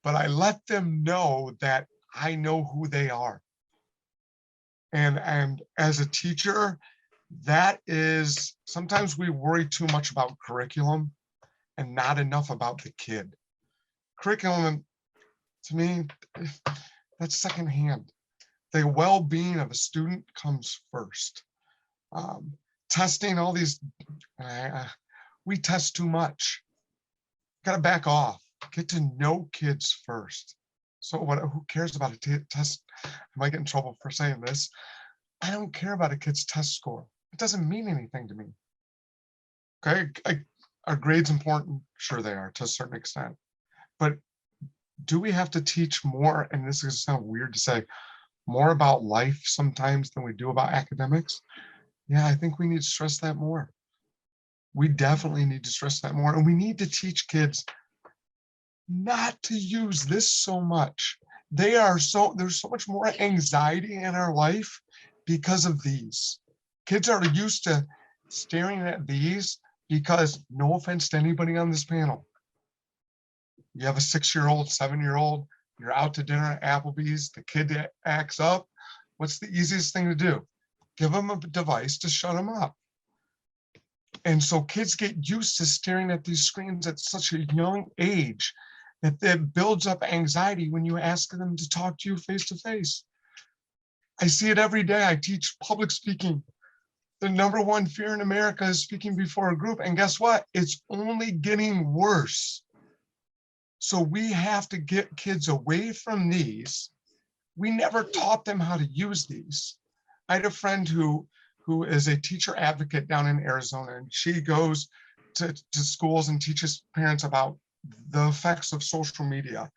Speaker 6: But I let them know that I know who they are. And as a teacher, that is, sometimes we worry too much about curriculum and not enough about the kid. Curriculum, to me, that's secondhand. The well-being of a student comes first. Testing, all these, we test too much. Got to back off. Get to know kids first. So who cares about a test? I might get in trouble for saying this. I don't care about a kid's test score. It doesn't mean anything to me. Okay, are grades important? Sure they are, to a certain extent. But do we have to teach more, and this is sound weird to say, more about life sometimes than we do about academics? Yeah, I think we need to stress that more. We definitely need to stress that more. And we need to teach kids not to use this so much. There's so much more anxiety in our life because of these. Kids are used to staring at these because, no offense to anybody on this panel, you have a 6-year-old, 7-year-old, you're out to dinner at Applebee's, the kid acts up. What's the easiest thing to do? Give them a device to shut them up. And so kids get used to staring at these screens at such a young age that it builds up anxiety when you ask them to talk to you face to face. I see it every day. I teach public speaking. The #1 fear in America is speaking before a group. And guess what? It's only getting worse. So we have to get kids away from these. We never taught them how to use these. I had a friend who is a teacher advocate down in Arizona, and she goes to schools and teaches parents about the effects of social media.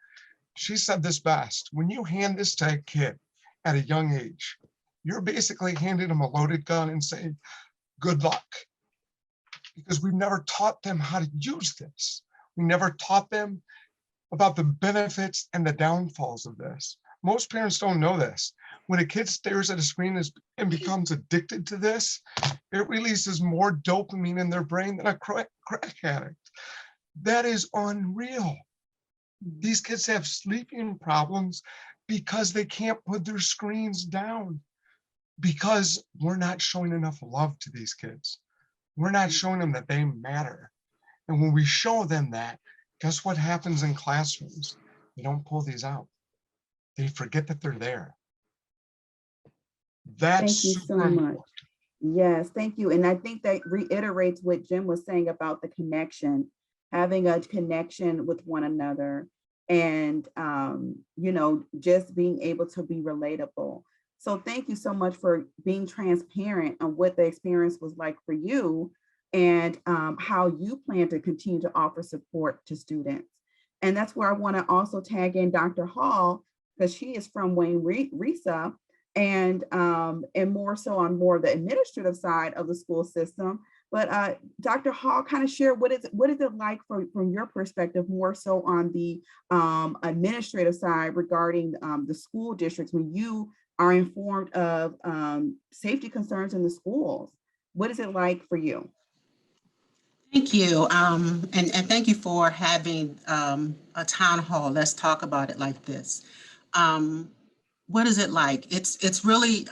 Speaker 6: She said this best: when you hand this to a kid at a young age, you're basically handing them a loaded gun and saying, good luck. Because we've never taught them how to use this. We never taught them about the benefits and the downfalls of this. Most parents don't know this. When a kid stares at a screen and becomes addicted to this, it releases more dopamine in their brain than a crack addict. That is unreal. These kids have sleeping problems because they can't put their screens down, because we're not showing enough love to these kids. We're not showing them that they matter. And when we show them that, guess what happens in classrooms? They don't pull these out. They forget that they're there. That's
Speaker 1: Thank you so
Speaker 6: super
Speaker 1: much.
Speaker 6: important.
Speaker 1: Yes, thank you. And I think that reiterates what Jim was saying about the connection, having a connection with one another, and just being able to be relatable. So thank you so much for being transparent on what the experience was like for you, and how you plan to continue to offer support to students. And that's where I want to also tag in Dr. Hall, because she is from Wayne Risa, and more so on more of the administrative side of the school system. But Dr. Hall, kind of share what is it like from your perspective, more so on the administrative side regarding the school districts, when you are informed of safety concerns in the schools. What is it like for you?
Speaker 7: Thank you. And thank you for having a town hall. Let's talk about it like this. What is it like? It's really,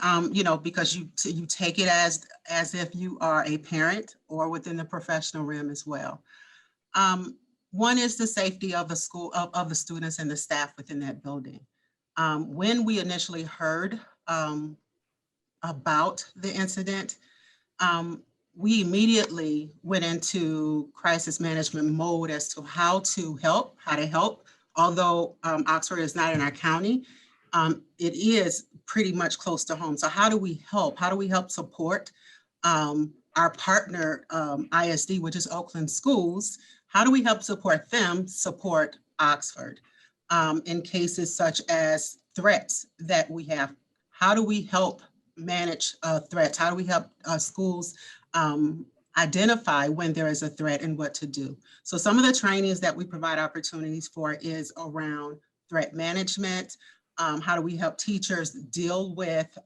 Speaker 7: because you take it as if you are a parent or within the professional realm as well. One is the safety of the school, of the students and the staff within that building. When we initially heard about the incident, we immediately went into crisis management mode as to how to help although Oxford is not in our county, it is pretty much close to home. So how do we help? How do we help support our partner ISD, which is Oakland Schools? How do we help support them, support Oxford in cases such as threats that we have? How do we help manage threats? How do we help schools identify when there is a threat and what to do? So some of the trainings that we provide opportunities for is around threat management. How do we help teachers deal with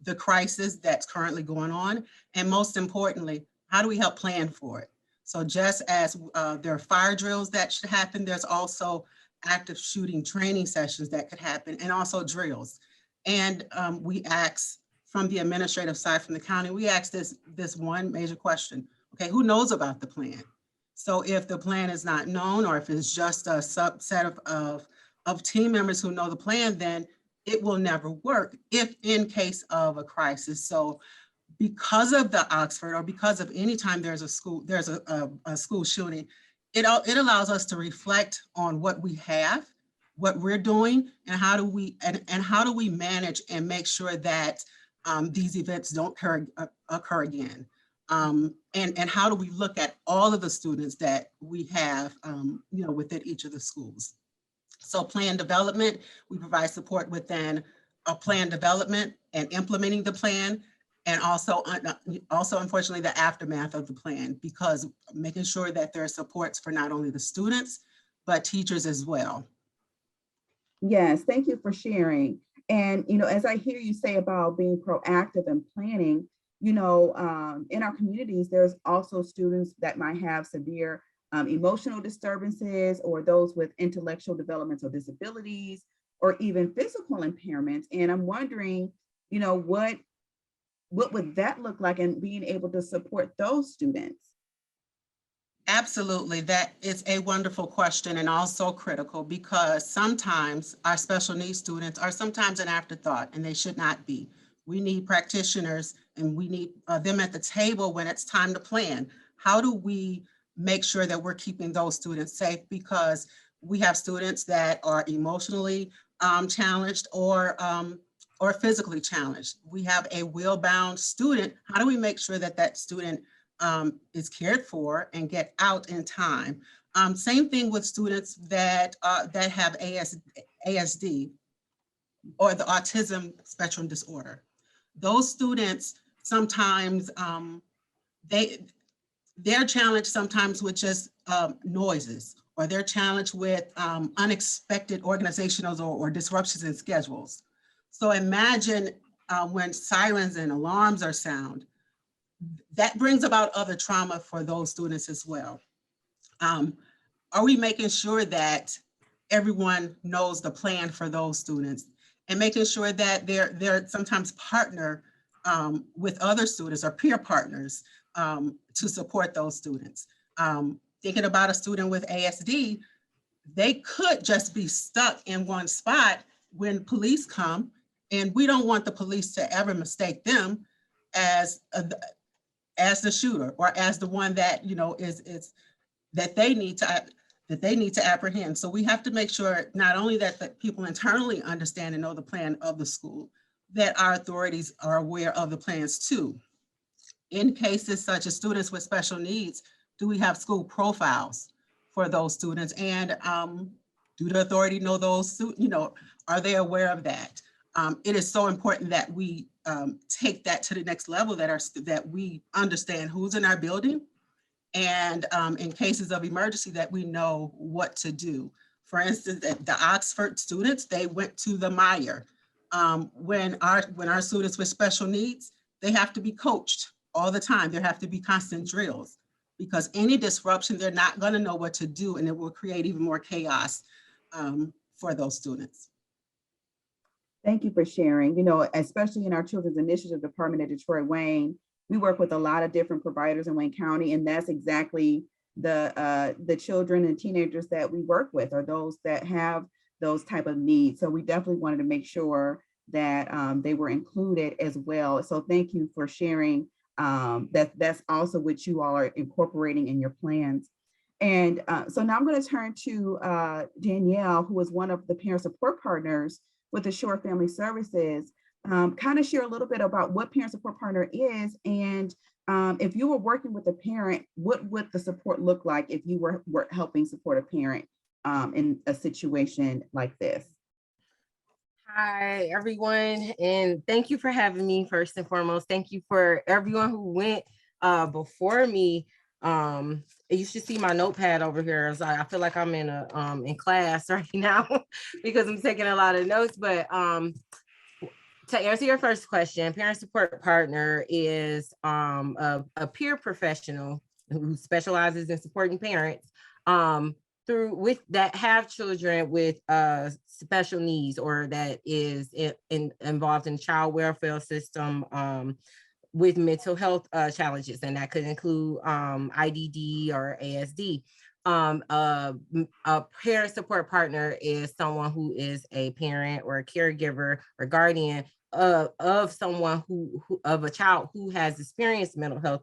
Speaker 7: the crisis that's currently going on? And most importantly, how do we help plan for it? So just as there are fire drills that should happen, there's also active shooting training sessions that could happen, and also drills. And we ask from the administrative side, from the county, we ask this one major question. Okay, who knows about the plan? So if the plan is not known, or if it's just a subset of team members who know the plan, then it will never work if in case of a crisis. So because of the Oxford, or because of any time there's a school shooting, it allows us to reflect on what we have, what we're doing, and how do we manage and make sure that these events don't occur again. And how do we look at all of the students that we have within each of the schools? So plan development, we provide support within a plan development and implementing the plan, and also unfortunately the aftermath of the plan, because making sure that there are supports for not only the students, but teachers as well.
Speaker 1: Yes, thank you for sharing. And, as I hear you say about being proactive and planning, in our communities, there's also students that might have severe emotional disturbances, or those with intellectual developmental disabilities, or even physical impairments. And I'm wondering, what would that look like, and being able to support those students?
Speaker 7: Absolutely, that is a wonderful question, and also critical, because sometimes our special needs students are sometimes an afterthought, and they should not be. We need practitioners, and we need them at the table when it's time to plan. How do we make sure that we're keeping those students safe? Because we have students that are emotionally challenged, or physically challenged. We have a wheel-bound student. How do we make sure that that student is cared for and get out in time? Same thing with students that have ASD, or the autism spectrum disorder. Those students sometimes they're challenged sometimes with just noises, or they're challenged with unexpected organizational or disruptions in schedules. So imagine when sirens and alarms are sound, that brings about other trauma for those students as well. Are we making sure that everyone knows the plan for those students, and making sure that they're sometimes partner with other students or peer partners to support those students? Thinking about a student with ASD, they could just be stuck in one spot when police come, and we don't want the police to ever mistake them as the shooter, or as the one that is that they need to apprehend. So we have to make sure not only that the people internally understand and know the plan of the school, that our authorities are aware of the plans too. In cases such as students with special needs, do we have school profiles for those students? And do the authority know those, are they aware of that? It is so important that we take that to the next level, that we understand who's in our building, and in cases of emergency, that we know what to do. For instance, the Oxford students, they went to the Meyer. When our students with special needs, they have to be coached all the time. There have to be constant drills, because any disruption, they're not going to know what to do, and it will create even more chaos for those students.
Speaker 1: Thank you for sharing. Especially in our Children's Initiative Department at DWIHN, we work with a lot of different providers in Wayne County, and that's exactly the children and teenagers that we work with, are those that have those type of needs. So we definitely wanted to make sure that they were included as well. So thank you for sharing. That's also what you all are incorporating in your plans. And so now I'm going to turn to Danielle, who is one of the parent support partners with Assure Family Services, kind of share a little bit about what parent support partner is, and if you were working with a parent, what would the support look like if you were helping support a parent in a situation like this?
Speaker 8: Hi, everyone, and thank you for having me first and foremost. Thank you for everyone who went before me. You should see my notepad over here. So I feel like I'm in class right now because I'm taking a lot of notes. But to answer your first question, parent support partner is a peer professional who specializes in supporting parents that have children with special needs, or that is involved in child welfare system with mental health challenges, and that could include IDD or ASD. A parent support partner is someone who is a parent or a caregiver or guardian of someone of a child who has experienced mental health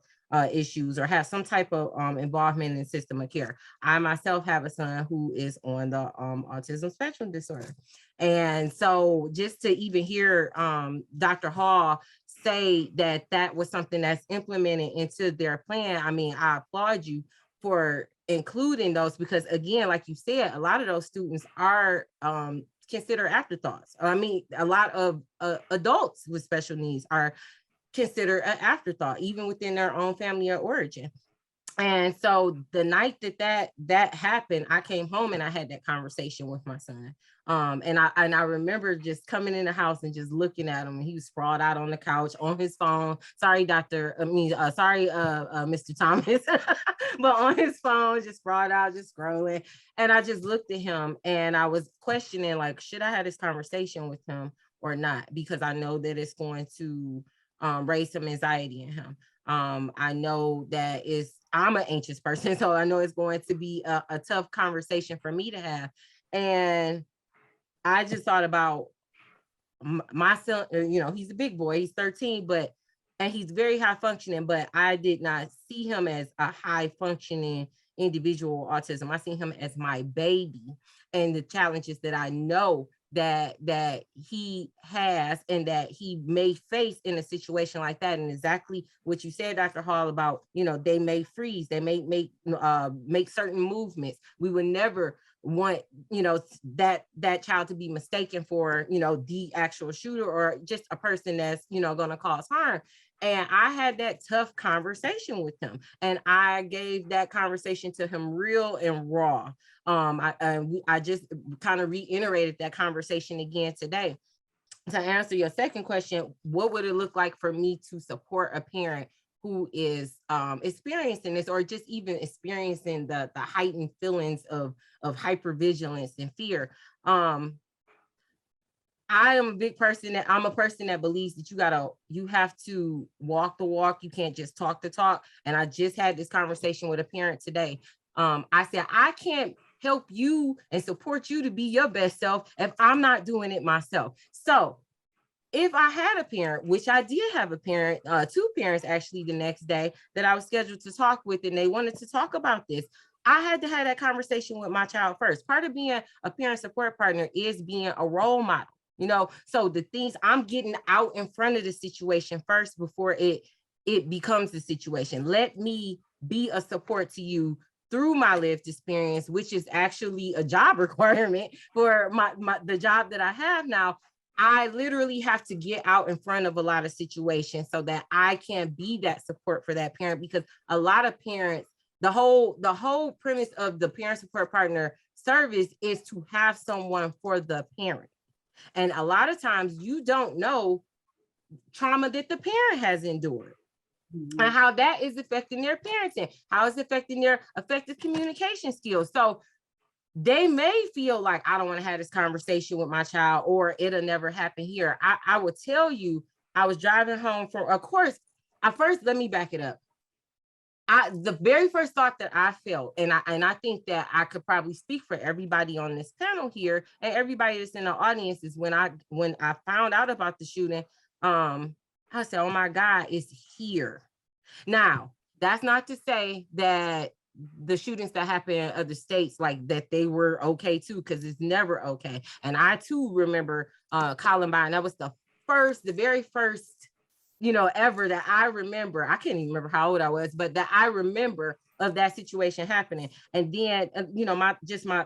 Speaker 8: issues or have some type of involvement in system of care. I myself have a son who is on the autism spectrum disorder. And so just to even hear Dr. Hall say that that was something that's implemented into their plan, I mean, I applaud you for including those, because again, like you said, a lot of those students are considered afterthoughts. I mean, a lot of adults with special needs are considered an afterthought, even within their own family of origin. And so the night that happened, I came home and I had that conversation with my son. And I remember just coming in the house and just looking at him, and he was sprawled out on the couch on his phone. Sorry, Mr. Thomas, but on his phone, just sprawled out, just scrolling. And I just looked at him and I was questioning, like, should I have this conversation with him or not? Because I know that it's going to raise some anxiety in him. I know that I'm an anxious person, so I know it's going to be a tough conversation for me to have. And I just thought about my son, he's a big boy, he's 13, and he's very high functioning, but I did not see him as a high functioning individual with autism. I see him as my baby, and the challenges that I know that he has and that he may face in a situation like that. And exactly what you said, Dr. Hall, about, they may freeze, they may make certain movements. We would never want, that child to be mistaken for, the actual shooter or just a person that's, going to cause harm. And I had that tough conversation with him, and I gave that conversation to him real and raw. I just kind of reiterated that conversation again today. To answer your second question, what would it look like for me to support a parent who is experiencing this, or just even experiencing the heightened feelings of hypervigilance and fear? I am I'm a person that believes that you have to walk the walk. You can't just talk the talk. And I just had this conversation with a parent today. I said, I can't help you and support you to be your best self if I'm not doing it myself. So if I had a parent, which I did have a parent, two parents actually the next day that I was scheduled to talk with, and they wanted to talk about this, I had to have that conversation with my child first. Part of being a parent support partner is being a role model. So the things I'm getting out in front of the situation first before it becomes the situation. Let me be a support to you through my lived experience, which is actually a job requirement for the job that I have now. I literally have to get out in front of a lot of situations so that I can be that support for that parent, because a lot of parents, the whole premise of the parent support partner service is to have someone for the parent. And a lot of times you don't know trauma that the parent has endured, and how that is affecting their parenting, how it's affecting their effective communication skills. So they may feel like, I don't want to have this conversation with my child, or it'll never happen here. I will tell you, I was driving home from, of course, let me back it up. The very first thought that I felt, and I think that I could probably speak for everybody on this panel here and everybody that's in the audience, is when I found out about the shooting, I said, oh my God, it's here. Now, that's not to say that the shootings that happen in other states, like that they were okay too, because it's never okay. And I too remember Columbine. That was the very first, ever that I remember. I can't even remember how old I was, but that I remember of that situation happening. And then,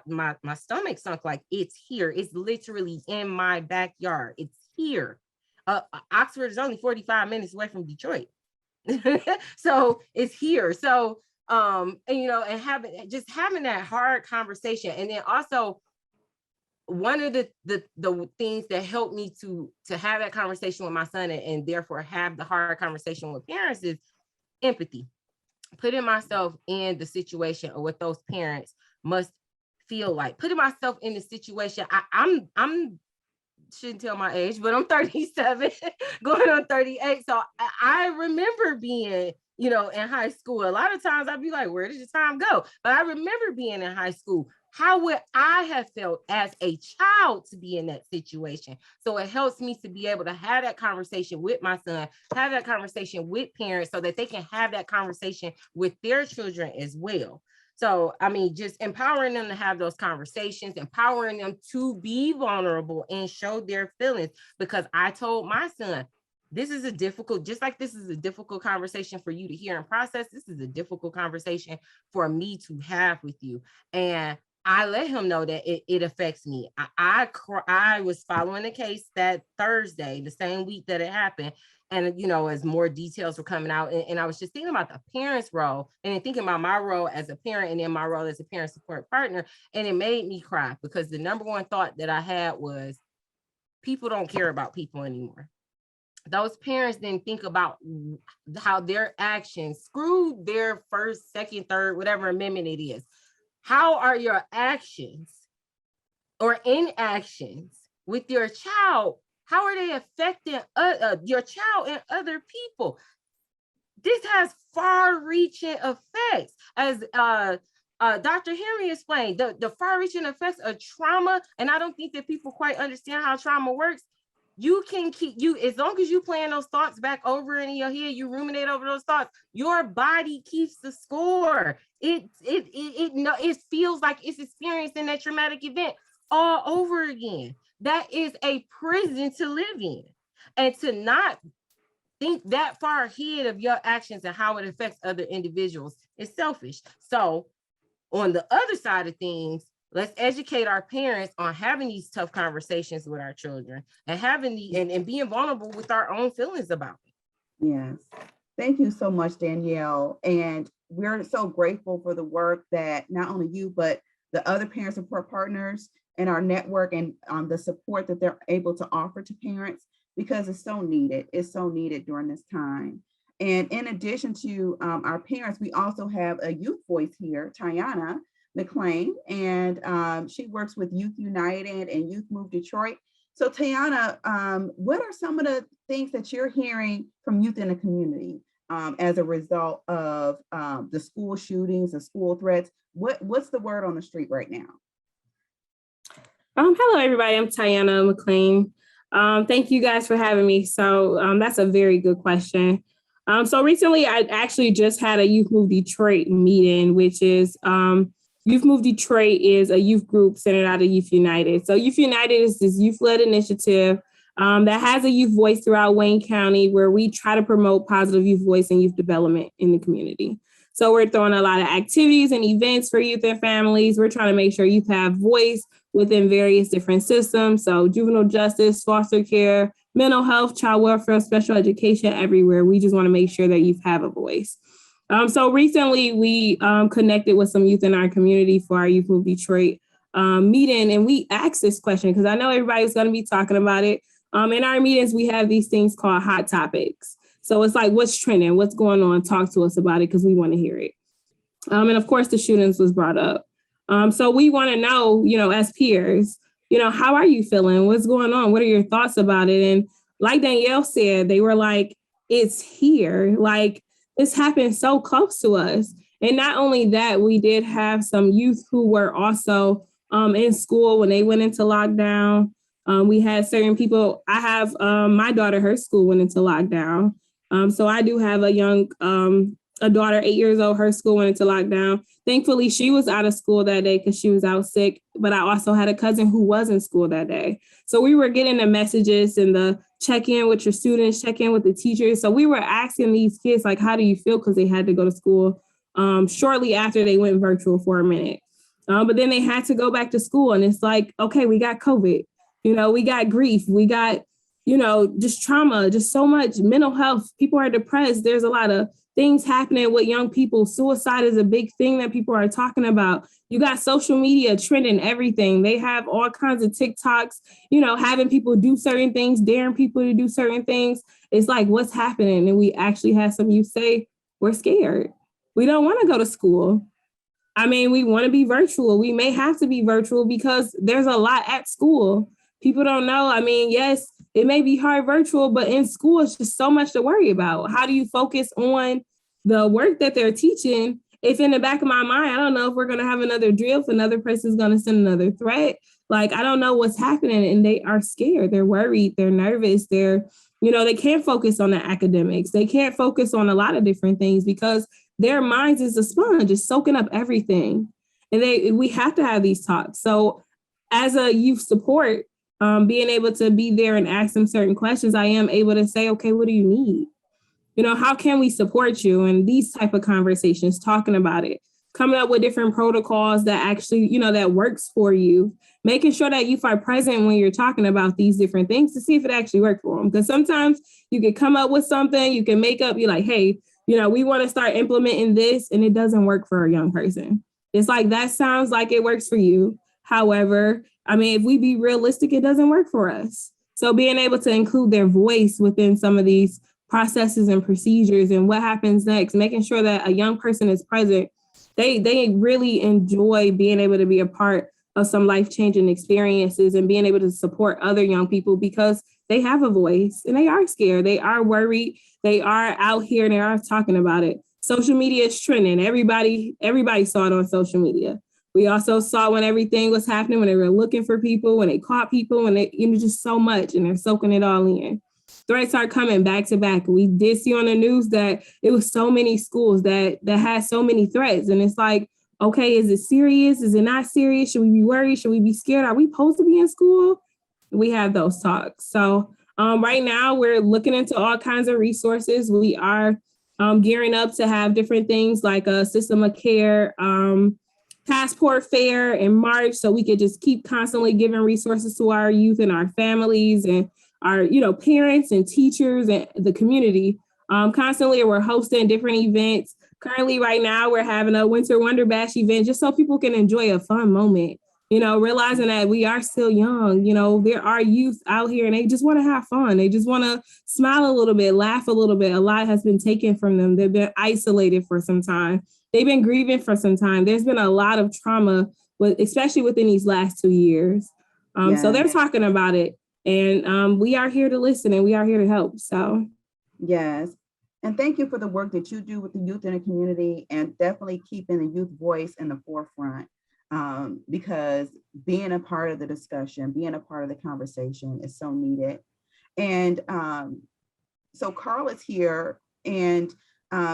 Speaker 8: my stomach sunk, like, it's here. It's literally in my backyard. It's here. Oxford is only 45 minutes away from Detroit. So it's here. So, and having that hard conversation. And then also, one of the things that helped me to have that conversation with my son, and therefore have the hard conversation with parents, is empathy. Putting myself in the situation of what those parents must feel like. Putting myself in the situation. I'm shouldn't tell my age, but I'm 37, going on 38. So I remember being, in high school. A lot of times I'd be like, where did the time go? But I remember being in high school. How would I have felt as a child to be in that situation? So it helps me to be able to have that conversation with my son, have that conversation with parents, so that they can have that conversation with their children as well. So, I mean, just empowering them to have those conversations, empowering them to be vulnerable and show their feelings. Because I told my son, this is a difficult conversation for you to hear and process. This is a difficult conversation for me to have with you. And I let him know that it affects me. I was following the case that Thursday, the same week that it happened. And, as more details were coming out, and I was just thinking about the parent's role, and then thinking about my role as a parent, and then my role as a parent support partner. And it made me cry, because the number one thought that I had was, people don't care about people anymore. Those parents didn't think about how their actions, screw their first, second, third, whatever amendment it is. How are your actions or inactions with your child? How are they affecting your child and other people? This has far-reaching effects. As Dr. Henry explained, the far-reaching effects of trauma, and I don't think that people quite understand how trauma works. You can as long as you playing those thoughts back over in your head, you ruminate over those thoughts, your body keeps the score. It feels like it's experiencing that traumatic event all over again. That is a prison to live in. And to not think that far ahead of your actions and how it affects other individuals is selfish. So on the other side of things, let's educate our parents on having these tough conversations with our children, and and being vulnerable with our own feelings about it.
Speaker 1: Yes. Thank you so much, Danielle. And we're so grateful for the work that not only you, but the other parent support partners in our network, and the support that they're able to offer to parents, because it's so needed. It's so needed during this time. And in addition to our parents, we also have a youth voice here, Tiana McLean, and she works with Youth United and Youth Move Detroit. So Tiana, what are some of the things that you're hearing from youth in the community as a result of the school shootings, the school threats? What's the word on the street right now?
Speaker 9: Hello, everybody. I'm Tiana McLean. Thank you guys for having me. So that's a very good question. So recently, I actually just had a Youth Move Detroit meeting, which is Youth Move Detroit is a youth group centered out of Youth United. So Youth United is this youth-led initiative that has a youth voice throughout Wayne County, where we try to promote positive youth voice and youth development in the community. So we're throwing a lot of activities and events for youth and families. We're trying to make sure youth have voice within various different systems. So juvenile justice, foster care, mental health, child welfare, special education, everywhere. We just want to make sure that youth have a voice. So recently we connected with some youth in our community for our Youth Move Detroit meeting. And we asked this question because I know everybody's going to be talking about it. In our meetings, we have these things called hot topics. So it's like, what's trending? What's going on? Talk to us about it because we want to hear it. And of course, the shootings was brought up. So we want to know, as peers, how are you feeling? What's going on? What are your thoughts about it? And like Danielle said, they were like, it's here. Like, this happened so close to us. And not only that, we did have some youth who were also in school when they went into lockdown. We had certain people. I have my daughter, her school went into lockdown. So I do have a young a daughter, 8 years old, her school went into lockdown. Thankfully, she was out of school that day because she was out sick. But I also had a cousin who was in school that day. So we were getting the messages and the check in with your students, check in with the teachers. So we were asking these kids, like, how do you feel? Because they had to go to school shortly after they went virtual for a minute. But then they had to go back to school. And it's like, okay, we got COVID, we got grief, we got, just trauma, just so much mental health. People are depressed. There's a lot of things happening with young people. Suicide is a big thing that people are talking about. You got social media trending everything. They have all kinds of TikToks, having people do certain things, daring people to do certain things. It's like, what's happening? And we actually had some youth say, we're scared. We don't want to go to school. I mean, we want to be virtual. We may have to be virtual because there's a lot at school. People don't know. I mean, yes, it may be hard virtual, but in school, it's just so much to worry about. How do you focus on the work that they're teaching? If in the back of my mind, I don't know if we're going to have another drill, if another person's going to send another threat. Like, I don't know what's happening, and they are scared. They're worried. They're nervous. They can't focus on the academics. They can't focus on a lot of different things because their minds is a sponge, just soaking up everything. And we have to have these talks. So as a youth support, being able to be there and ask them certain questions, I am able to say, okay, what do you need? How can we support you? And these type of conversations, talking about it, coming up with different protocols that actually, that works for you, making sure that youth are present when you're talking about these different things to see if it actually works for them. Because sometimes you can come up with something, you can make up, you're like, hey, we want to start implementing this, and it doesn't work for a young person. It's like, that sounds like it works for you. However, I mean, if we be realistic, it doesn't work for us. So being able to include their voice within some of these processes and procedures and what happens next, making sure that a young person is present, they really enjoy being able to be a part of some life-changing experiences and being able to support other young people because they have a voice and they are scared. They are worried. They are out here and they are talking about it. Social media is trending. Everybody saw it on social media. We also saw when everything was happening, when they were looking for people, when they caught people, when they, just so much, and they're soaking it all in. Threats are coming back to back. We did see on the news that it was so many schools that had so many threats. And it's like, okay, is it serious? Is it not serious? Should we be worried? Should we be scared? Are we supposed to be in school? We have those talks. So right now we're looking into all kinds of resources. We are gearing up to have different things like a system of care, passport fair in March, so we could just keep constantly giving resources to our youth and our families and our, parents and teachers and the community. Constantly, we're hosting different events. Currently, right now, we're having a Winter Wonder Bash event just so people can enjoy a fun moment. Realizing that we are still young. There are youth out here and they just want to have fun. They just want to smile a little bit, laugh a little bit. A lot has been taken from them. They've been isolated for some time. They've been grieving for some time. There's been a lot of trauma, especially within these last 2 years. So they're talking about it. And we are here to listen and we are here to help. So,
Speaker 1: yes. And thank you for the work that you do with the youth in the community and definitely keeping the youth voice in the forefront. Because being a part of the discussion, being a part of the conversation is so needed. And so Carl is here and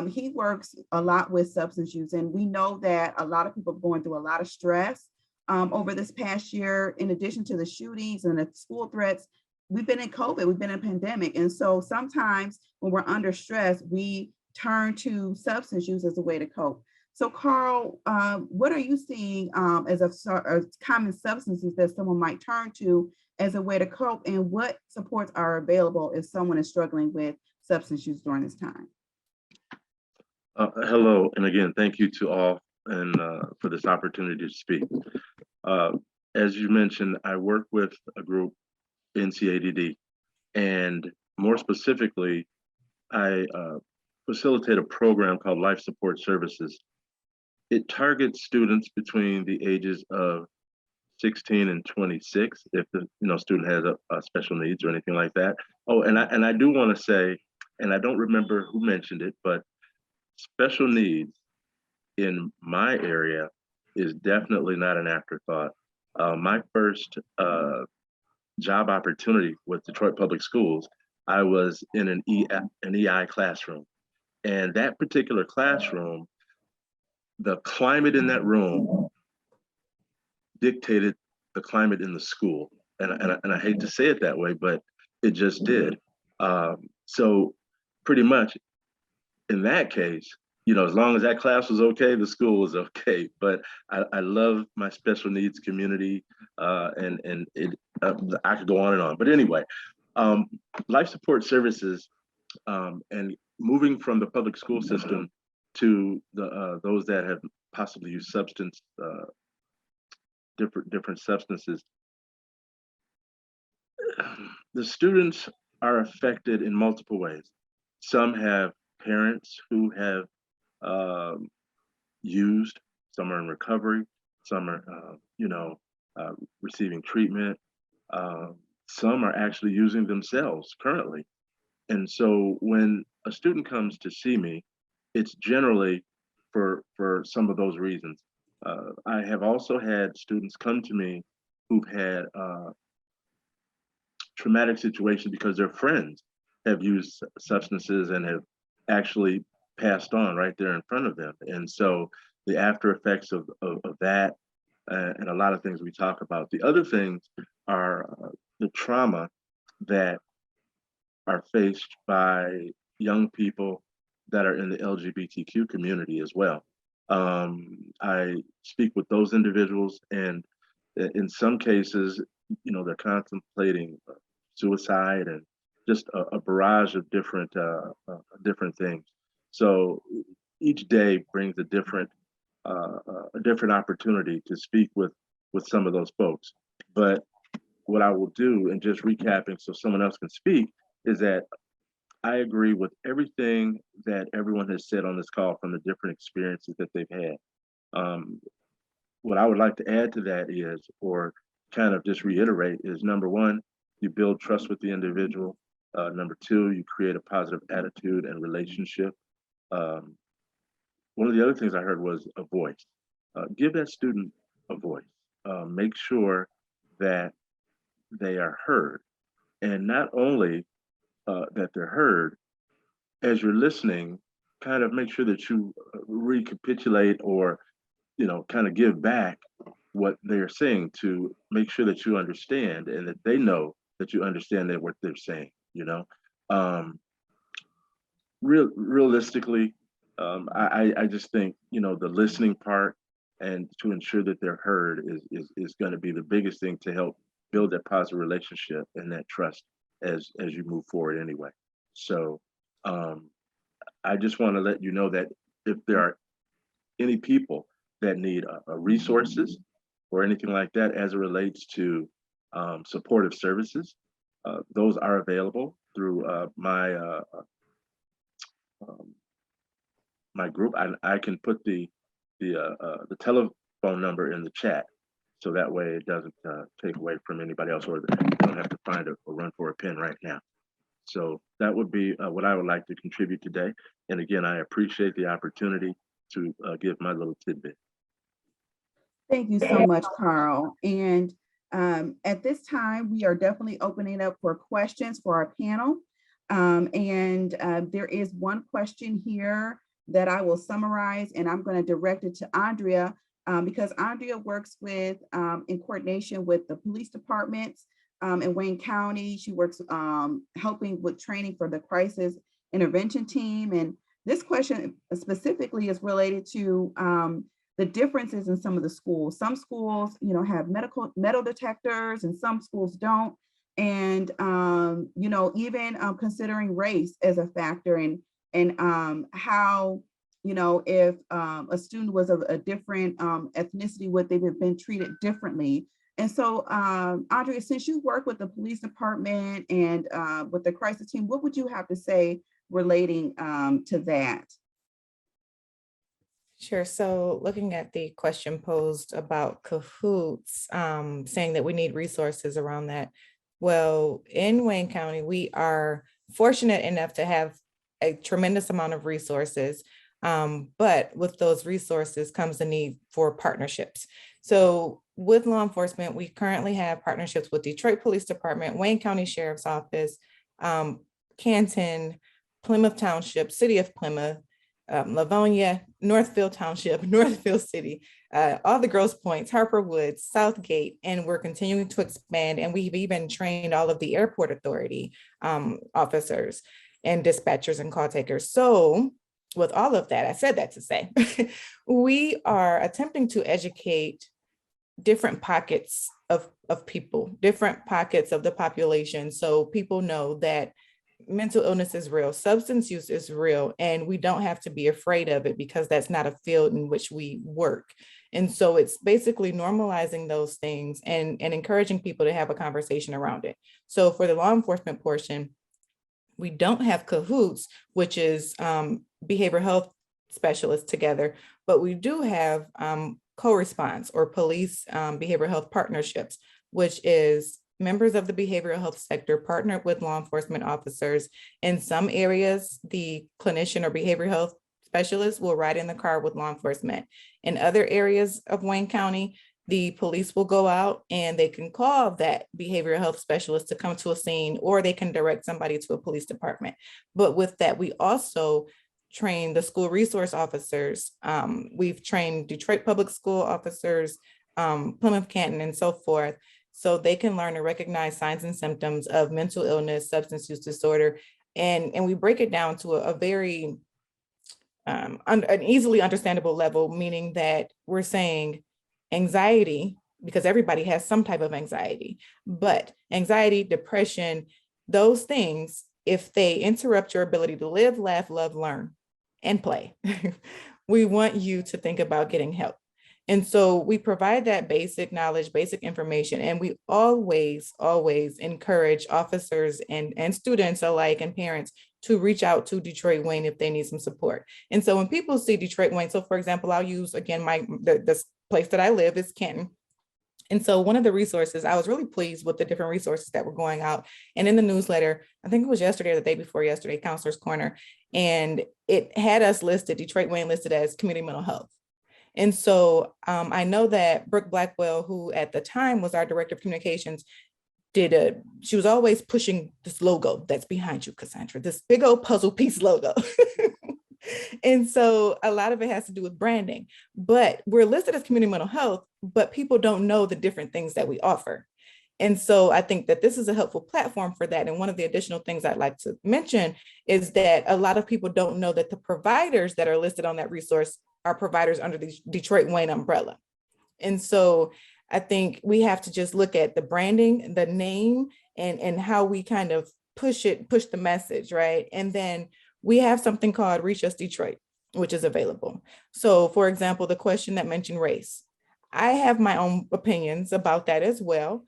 Speaker 1: he works a lot with substance use. And we know that a lot of people are going through a lot of stress over this past year. In addition to the shootings and the school threats, we've been in COVID, we've been in a pandemic. And so sometimes when we're under stress, we turn to substance use as a way to cope. So Carl, what are you seeing as common substances that someone might turn to as a way to cope, and what supports are available if someone is struggling with substance use during this time?
Speaker 10: Hello, and again, thank you to all and for this opportunity to speak. As you mentioned, I work with a group, NCADD, and more specifically, I facilitate a program called Life Support Services. It targets students between the ages of 16 and 26, if the student has a special needs or anything like that. Oh, and I do want to say, and I don't remember who mentioned it, but special needs in my area is definitely not an afterthought. My first job opportunity with Detroit Public Schools, I was in an EI classroom. And that particular classroom, the climate in that room dictated the climate in the school. And I hate to say it that way, but it just did. So pretty much in that case, you know, as long as that class was okay, the school was okay. But I love my special needs community, and it, I could go on and on. But anyway, life support services, and moving from the public school system to the those that have possibly used different substances. The students are affected in multiple ways. Some have parents who have used, some are in recovery, some are, receiving treatment. Some are actually using themselves currently. And so when a student comes to see me, it's generally for some of those reasons. I have also had students come to me who've had traumatic situations because their friends have used substances and have actually passed on right there in front of them. And so the after effects of that, and a lot of things we talk about. The other things are the trauma that are faced by young people that are in the LGBTQ community as well. I speak with those individuals, and in some cases, you know, they're contemplating suicide and just a barrage of different things. So each day brings a different opportunity to speak with some of those folks. But what I will do, and just recapping so someone else can speak, is that I agree with everything that everyone has said on this call from the different experiences that they've had. What I would like to add to that is, or kind of just reiterate, is number one, you build trust with the individual. Number two, you create a positive attitude and relationship. One of the other things I heard was a voice. Give that student a voice. Make sure that they are heard. And not only that they're heard, as you're listening, kind of make sure that you recapitulate or, you know, kind of give back what they're saying to make sure that you understand and that they know that you understand that what they're saying, you know. Realistically, I just think, you know, the listening part and to ensure that they're heard is going to be the biggest thing to help build that positive relationship and that trust as you move forward anyway. So I just want to let you know that if there are any people that need resources or anything like that as it relates to supportive services, those are available through my group. I can put the telephone number in the chat, so that way it doesn't take away from anybody else, or they don't have to find or run for a pen right now. So that would be what I would like to contribute today. And again, I appreciate the opportunity to give my little tidbit.
Speaker 1: Thank you so much, Carl. And at this time, we are definitely opening up for questions for our panel. There is one question here that I will summarize, and I'm going to direct it to Andrea because Andrea works with in coordination with the police departments in Wayne County. She works helping with training for the crisis intervention team. And this question specifically is related to the differences in some of the schools. Some schools, you know, have metal detectors and some schools don't. And, you know, even considering race as a factor and how, you know, if a student was of a different ethnicity, would they have been treated differently? And so, Andrea, since you work with the police department and with the crisis team, what would you have to say relating to that?
Speaker 4: Sure. So looking at the question posed about cahoots, saying that we need resources around that. Well, in Wayne County, we are fortunate enough to have a tremendous amount of resources. But with those resources comes the need for partnerships. So with law enforcement, we currently have partnerships with Detroit Police Department, Wayne County Sheriff's Office, Canton, Plymouth Township, City of Plymouth, Livonia, Northfield Township, Northfield City, all the Grosse Points, Harper Woods, Southgate, and we're continuing to expand. And we've even trained all of the airport authority officers and dispatchers and call takers. So with all of that, I said that to say, we are attempting to educate different pockets of people, different pockets of the population. So people know that mental illness is real, substance use is real, and we don't have to be afraid of it because that's not a field in which we work. And so it's basically normalizing those things and encouraging people to have a conversation around it. So for the law enforcement portion, we don't have cahoots, which is behavioral health specialists together, but we do have co-response or police behavioral health partnerships, which is members of the behavioral health sector partnered with law enforcement officers. In some areas, the clinician or behavioral health specialist will ride in the car with law enforcement. In other areas of Wayne County, the police will go out and they can call that behavioral health specialist to come to a scene, or they can direct somebody to a police department. But with that, we also train the school resource officers. We've trained Detroit Public School officers, Plymouth Canton, and so forth, so they can learn to recognize signs and symptoms of mental illness, substance use disorder. And we break it down to a very an easily understandable level, meaning that we're saying anxiety, because everybody has some type of anxiety, but anxiety, depression, those things, if they interrupt your ability to live, laugh, love, learn, and play, we want you to think about getting help. And so we provide that basic knowledge, basic information, and we always encourage officers and students alike and parents to reach out to Detroit Wayne if they need some support. And so when people see Detroit Wayne, so for example, I'll use again, the place that I live is Canton. And so one of the resources, I was really pleased with the different resources that were going out. And in the newsletter, I think it was yesterday or the day before yesterday, Counselor's Corner, and it had us listed, Detroit Wayne listed as community mental health. And so I know that Brooke Blackwell, who at the time was our director of communications, she was always pushing this logo that's behind you, Cassandra, this big old puzzle piece logo. And so a lot of it has to do with branding, but we're listed as community mental health, but people don't know the different things that we offer. And so I think that this is a helpful platform for that. And one of the additional things I'd like to mention is that a lot of people don't know that the providers that are listed on that resource are providers under the Detroit Wayne umbrella. And so I think we have to just look at the branding, the name, and how we kind of push the message, right? And then we have something called Reach Us Detroit, which is available. So for example, the question that mentioned race, I have my own opinions about that as well,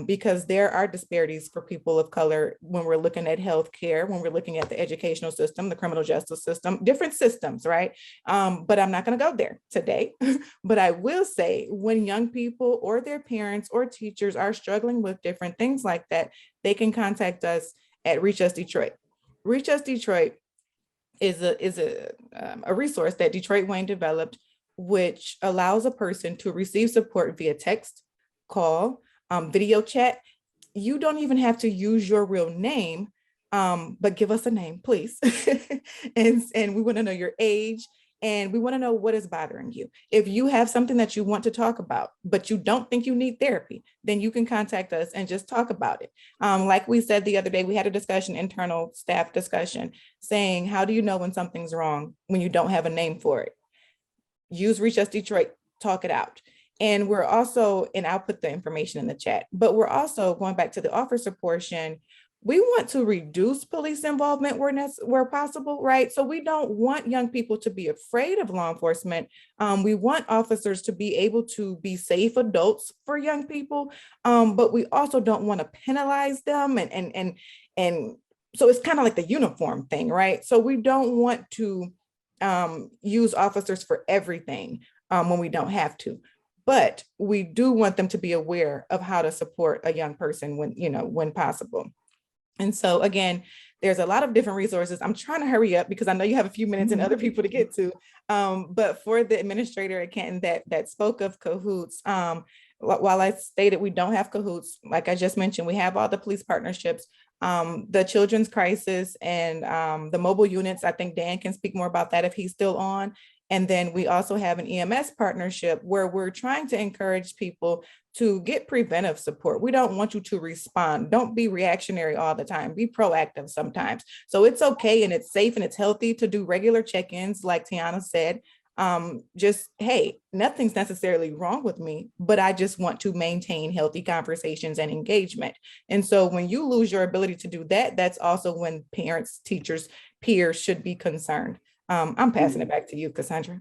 Speaker 4: because there are disparities for people of color when we're looking at healthcare, when we're looking at the educational system, the criminal justice system, different systems, right? But I'm not going to go there today. But I will say when young people or their parents or teachers are struggling with different things like that, they can contact us at Reach Us Detroit. Reach Us Detroit is a resource that Detroit Wayne developed, which allows a person to receive support via text, call, video chat. You don't even have to use your real name, but give us a name, please. and we want to know your age, and we want to know what is bothering you. If you have something that you want to talk about, but you don't think you need therapy, then you can contact us and just talk about it. Like we said the other day, we had a discussion, internal staff discussion, saying, how do you know when something's wrong when you don't have a name for it? Use Reach Us Detroit, talk it out. And we're also, and I'll put the information in the chat, but we're also going back to the officer portion. We want to reduce police involvement where possible, right? So we don't want young people to be afraid of law enforcement. We want officers to be able to be safe adults for young people, but we also don't want to penalize them. And so it's kind of like the uniform thing, right? So we don't want to use officers for everything when we don't have to. But we do want them to be aware of how to support a young person when possible. And so again, there's a lot of different resources. I'm trying to hurry up because I know you have a few minutes and other people to get to. But for the administrator at Canton that spoke of cahoots, while I stated we don't have cahoots, like I just mentioned, we have all the police partnerships. The children's crisis and the mobile units, I think Dan can speak more about that if he's still on. And then we also have an EMS partnership where we're trying to encourage people to get preventive support. We don't want you to respond. Don't be reactionary all the time. Be proactive sometimes. So it's okay and it's safe and it's healthy to do regular check-ins, like Tiana said. Just, hey, nothing's necessarily wrong with me, but I just want to maintain healthy conversations and engagement. And so when you lose your ability to do that, that's also when parents, teachers, peers should be concerned. I'm passing it back to you, Cassandra.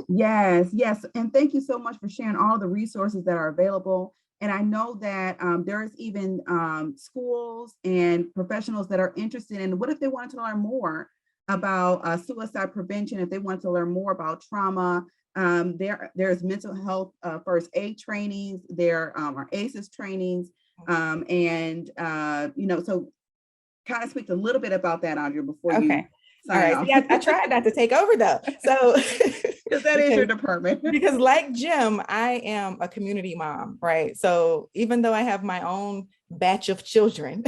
Speaker 1: Yes, yes. And thank you so much for sharing all the resources that are available. And I know that there's even schools and professionals that are interested in what if they wanted to learn more about suicide prevention, if they want to learn more about trauma. There's mental health first aid trainings, there are ACEs trainings. So kind of speak a little bit about that, Andrea, before you sign off.
Speaker 4: Yeah, I tried not to take over though. So
Speaker 1: because that is your department.
Speaker 4: Because like Jim, I am a community mom, right? So even though I have my own batch of children,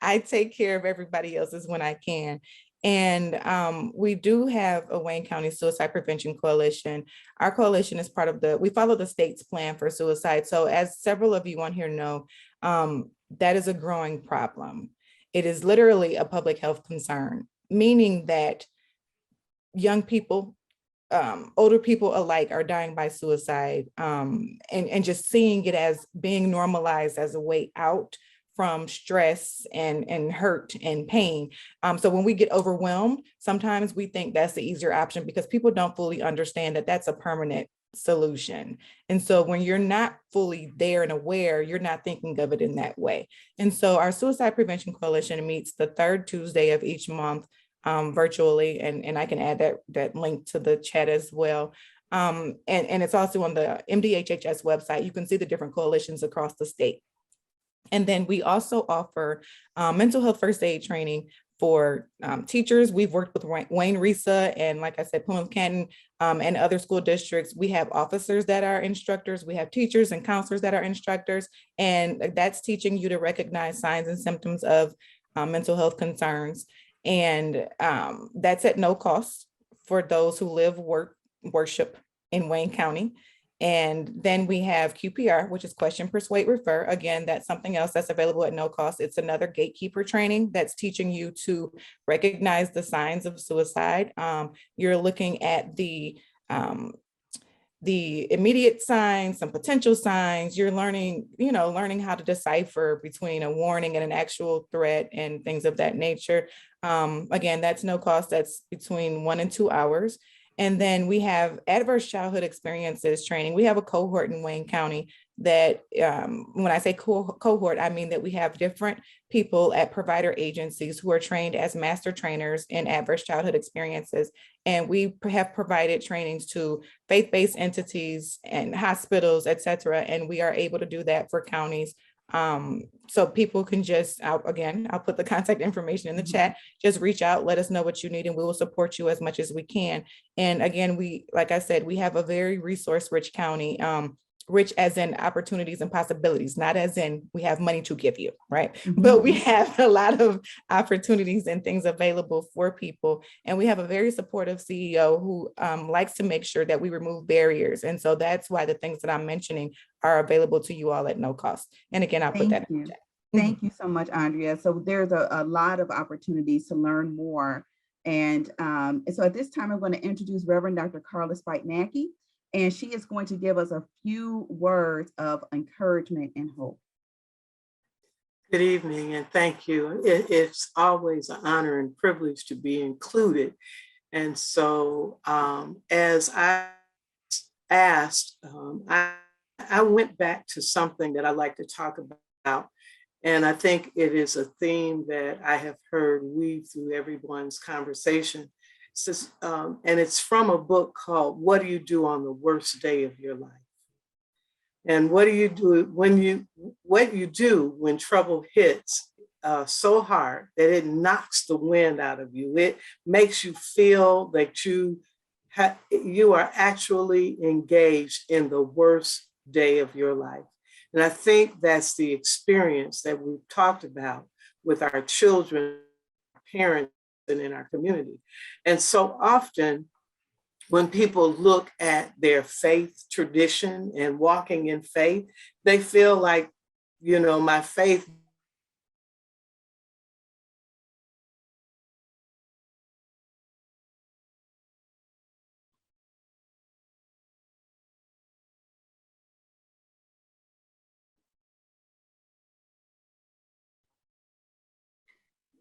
Speaker 4: I take care of everybody else's when I can. And we do have a Wayne County Suicide Prevention Coalition. Our coalition is part of we follow the state's plan for suicide. So as several of you on here know, that is a growing problem. It is literally a public health concern, meaning that young people, older people alike are dying by suicide, and just seeing it as being normalized as a way out from stress and hurt and pain. So when we get overwhelmed, sometimes we think that's the easier option because people don't fully understand that that's a permanent solution. And so when you're not fully there and aware, you're not thinking of it in that way. And so our Suicide Prevention Coalition meets the third Tuesday of each month virtually, and I can add that link to the chat as well. And it's also on the MDHHS website. You can see the different coalitions across the state. And then we also offer mental health first aid training for teachers. We've worked with Wayne Risa and, like I said, Plymouth Canton and other school districts. We have officers that are instructors. We have teachers and counselors that are instructors. And that's teaching you to recognize signs and symptoms of mental health concerns. And that's at no cost for those who live, work, worship in Wayne County. And then we have QPR, which is question, persuade, refer. Again, that's something else that's available at no cost. It's another gatekeeper training that's teaching you to recognize the signs of suicide. You're looking at the immediate signs, some potential signs. You're learning how to decipher between a warning and an actual threat and things of that nature. Again, that's no cost. That's between 1 and 2 hours. And then we have adverse childhood experiences training. We have a cohort in Wayne County that, when I say cohort, I mean that we have different people at provider agencies who are trained as master trainers in adverse childhood experiences. And we have provided trainings to faith-based entities and hospitals, et cetera. And we are able to do that for counties. So people can just, I'll put the contact information in the chat, just reach out, let us know what you need, and we will support you as much as we can. And again, like I said, we have a very resource-rich county, rich as in opportunities and possibilities, not as in we have money to give you, right? But we have a lot of opportunities and things available for people. And we have a very supportive CEO who likes to make sure that we remove barriers. And so that's why the things that I'm mentioning are available to you all at no cost. And again, I'll put that in the chat.
Speaker 1: Thank you so much, Andrea. So there's a lot of opportunities to learn more. And so at this time, I'm going to introduce Reverend Dr. Carla Spitnacki, and she is going to give us a few words of encouragement and hope.
Speaker 11: Good evening, and thank you. It's always an honor and privilege to be included. And so as I asked, I went back to something that I like to talk about. And I think it is a theme that I have heard weave through everyone's conversation. And it's from a book called What Do You Do on the Worst Day of Your Life? And what do you do when trouble hits so hard that it knocks the wind out of you? It makes you feel that you are actually engaged in the worst day of your life. And I think that's the experience that we've talked about with our children, parents, and in our community. And so often, when people look at their faith tradition and walking in faith, they feel like, you know, my faith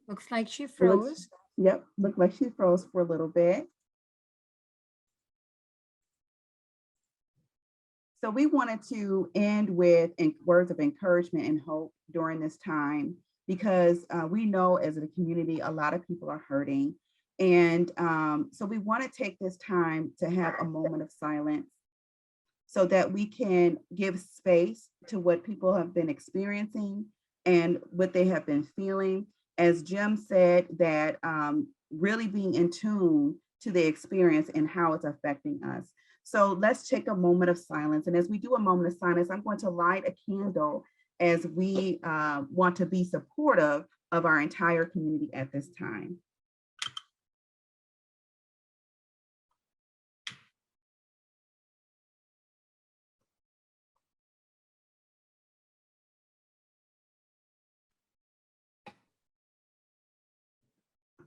Speaker 2: Looks like she
Speaker 1: Looks-
Speaker 2: froze.
Speaker 1: Yep, looked like she froze for a little bit. So we wanted to end with words of encouragement and hope during this time, because we know as a community, a lot of people are hurting. And so we want to take this time to have a moment of silence so that we can give space to what people have been experiencing and what they have been feeling. As Jim said, that really being in tune to the experience and how it's affecting us. So let's take a moment of silence. And as we do a moment of silence, I'm going to light a candle as we want to be supportive of our entire community at this time.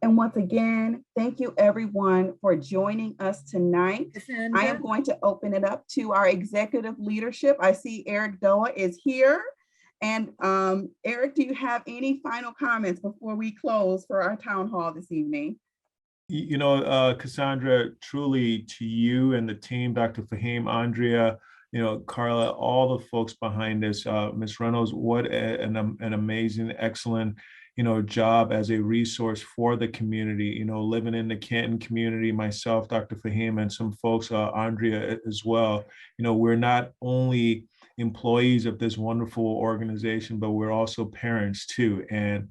Speaker 1: And once again, thank you everyone for joining us tonight. I am going to open it up to our executive leadership. I see Eric Doa is here. And Eric, do you have any final comments before we close for our town hall this evening?
Speaker 12: You know, Cassandra, truly to you and the team, Dr. Fahim, Andrea, you know, Carla, all the folks behind this, Ms. Reynolds, what an amazing, excellent, you know, job as a resource for the community, you know, living in the Canton community, myself, Dr. Fahim, and some folks, Andrea as well. You know, we're not only employees of this wonderful organization, but we're also parents too. And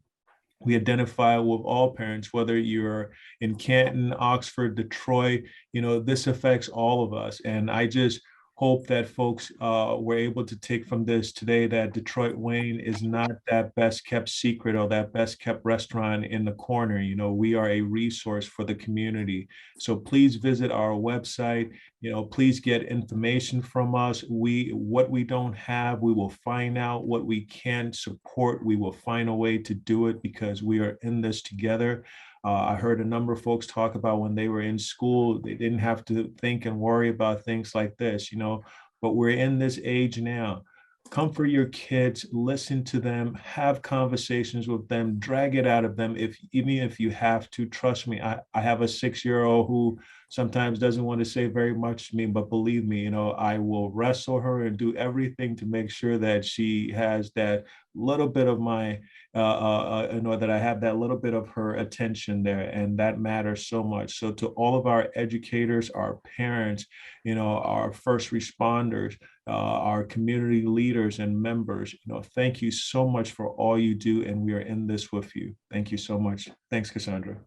Speaker 12: we identify with all parents, whether you're in Canton, Oxford, Detroit, you know, this affects all of us. And I just hope that folks were able to take from this today that DWIHN is not that best kept secret or that best kept restaurant in the corner. You know, we are a resource for the community. So please visit our website. You know, please get information from us. What we don't have, we will find out. What we can support, we will find a way to do it because we are in this together. I heard a number of folks talk about when they were in school, they didn't have to think and worry about things like this, you know, but we're in this age now. Comfort your kids, listen to them, have conversations with them, drag it out of them, even if you have to. Trust me, I have a 6-year-old who sometimes doesn't want to say very much to me, but believe me, you know, I will wrestle her and do everything to make sure that she has that little bit of my, you know, that I have that little bit of her attention there, and that matters so much. So to all of our educators, our parents, you know, our first responders, our community leaders and members, you know, thank you so much for all you do, and we are in this with you. Thank you so much. Thanks, Cassandra.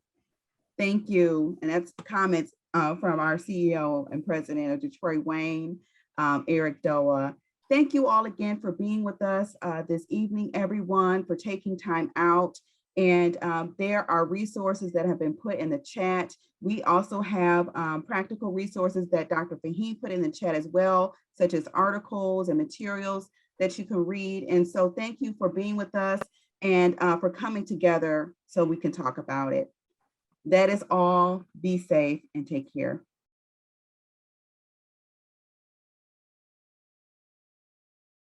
Speaker 1: Thank you. And that's comments from our CEO and president of DWIHN, Eric Doa. Thank you all again for being with us this evening, everyone, for taking time out. And there are resources that have been put in the chat. We also have practical resources that Dr. Fahim put in the chat as well, such as articles and materials that you can read. And so thank you for being with us and for coming together so we can talk about it. That is all. Be safe and take care.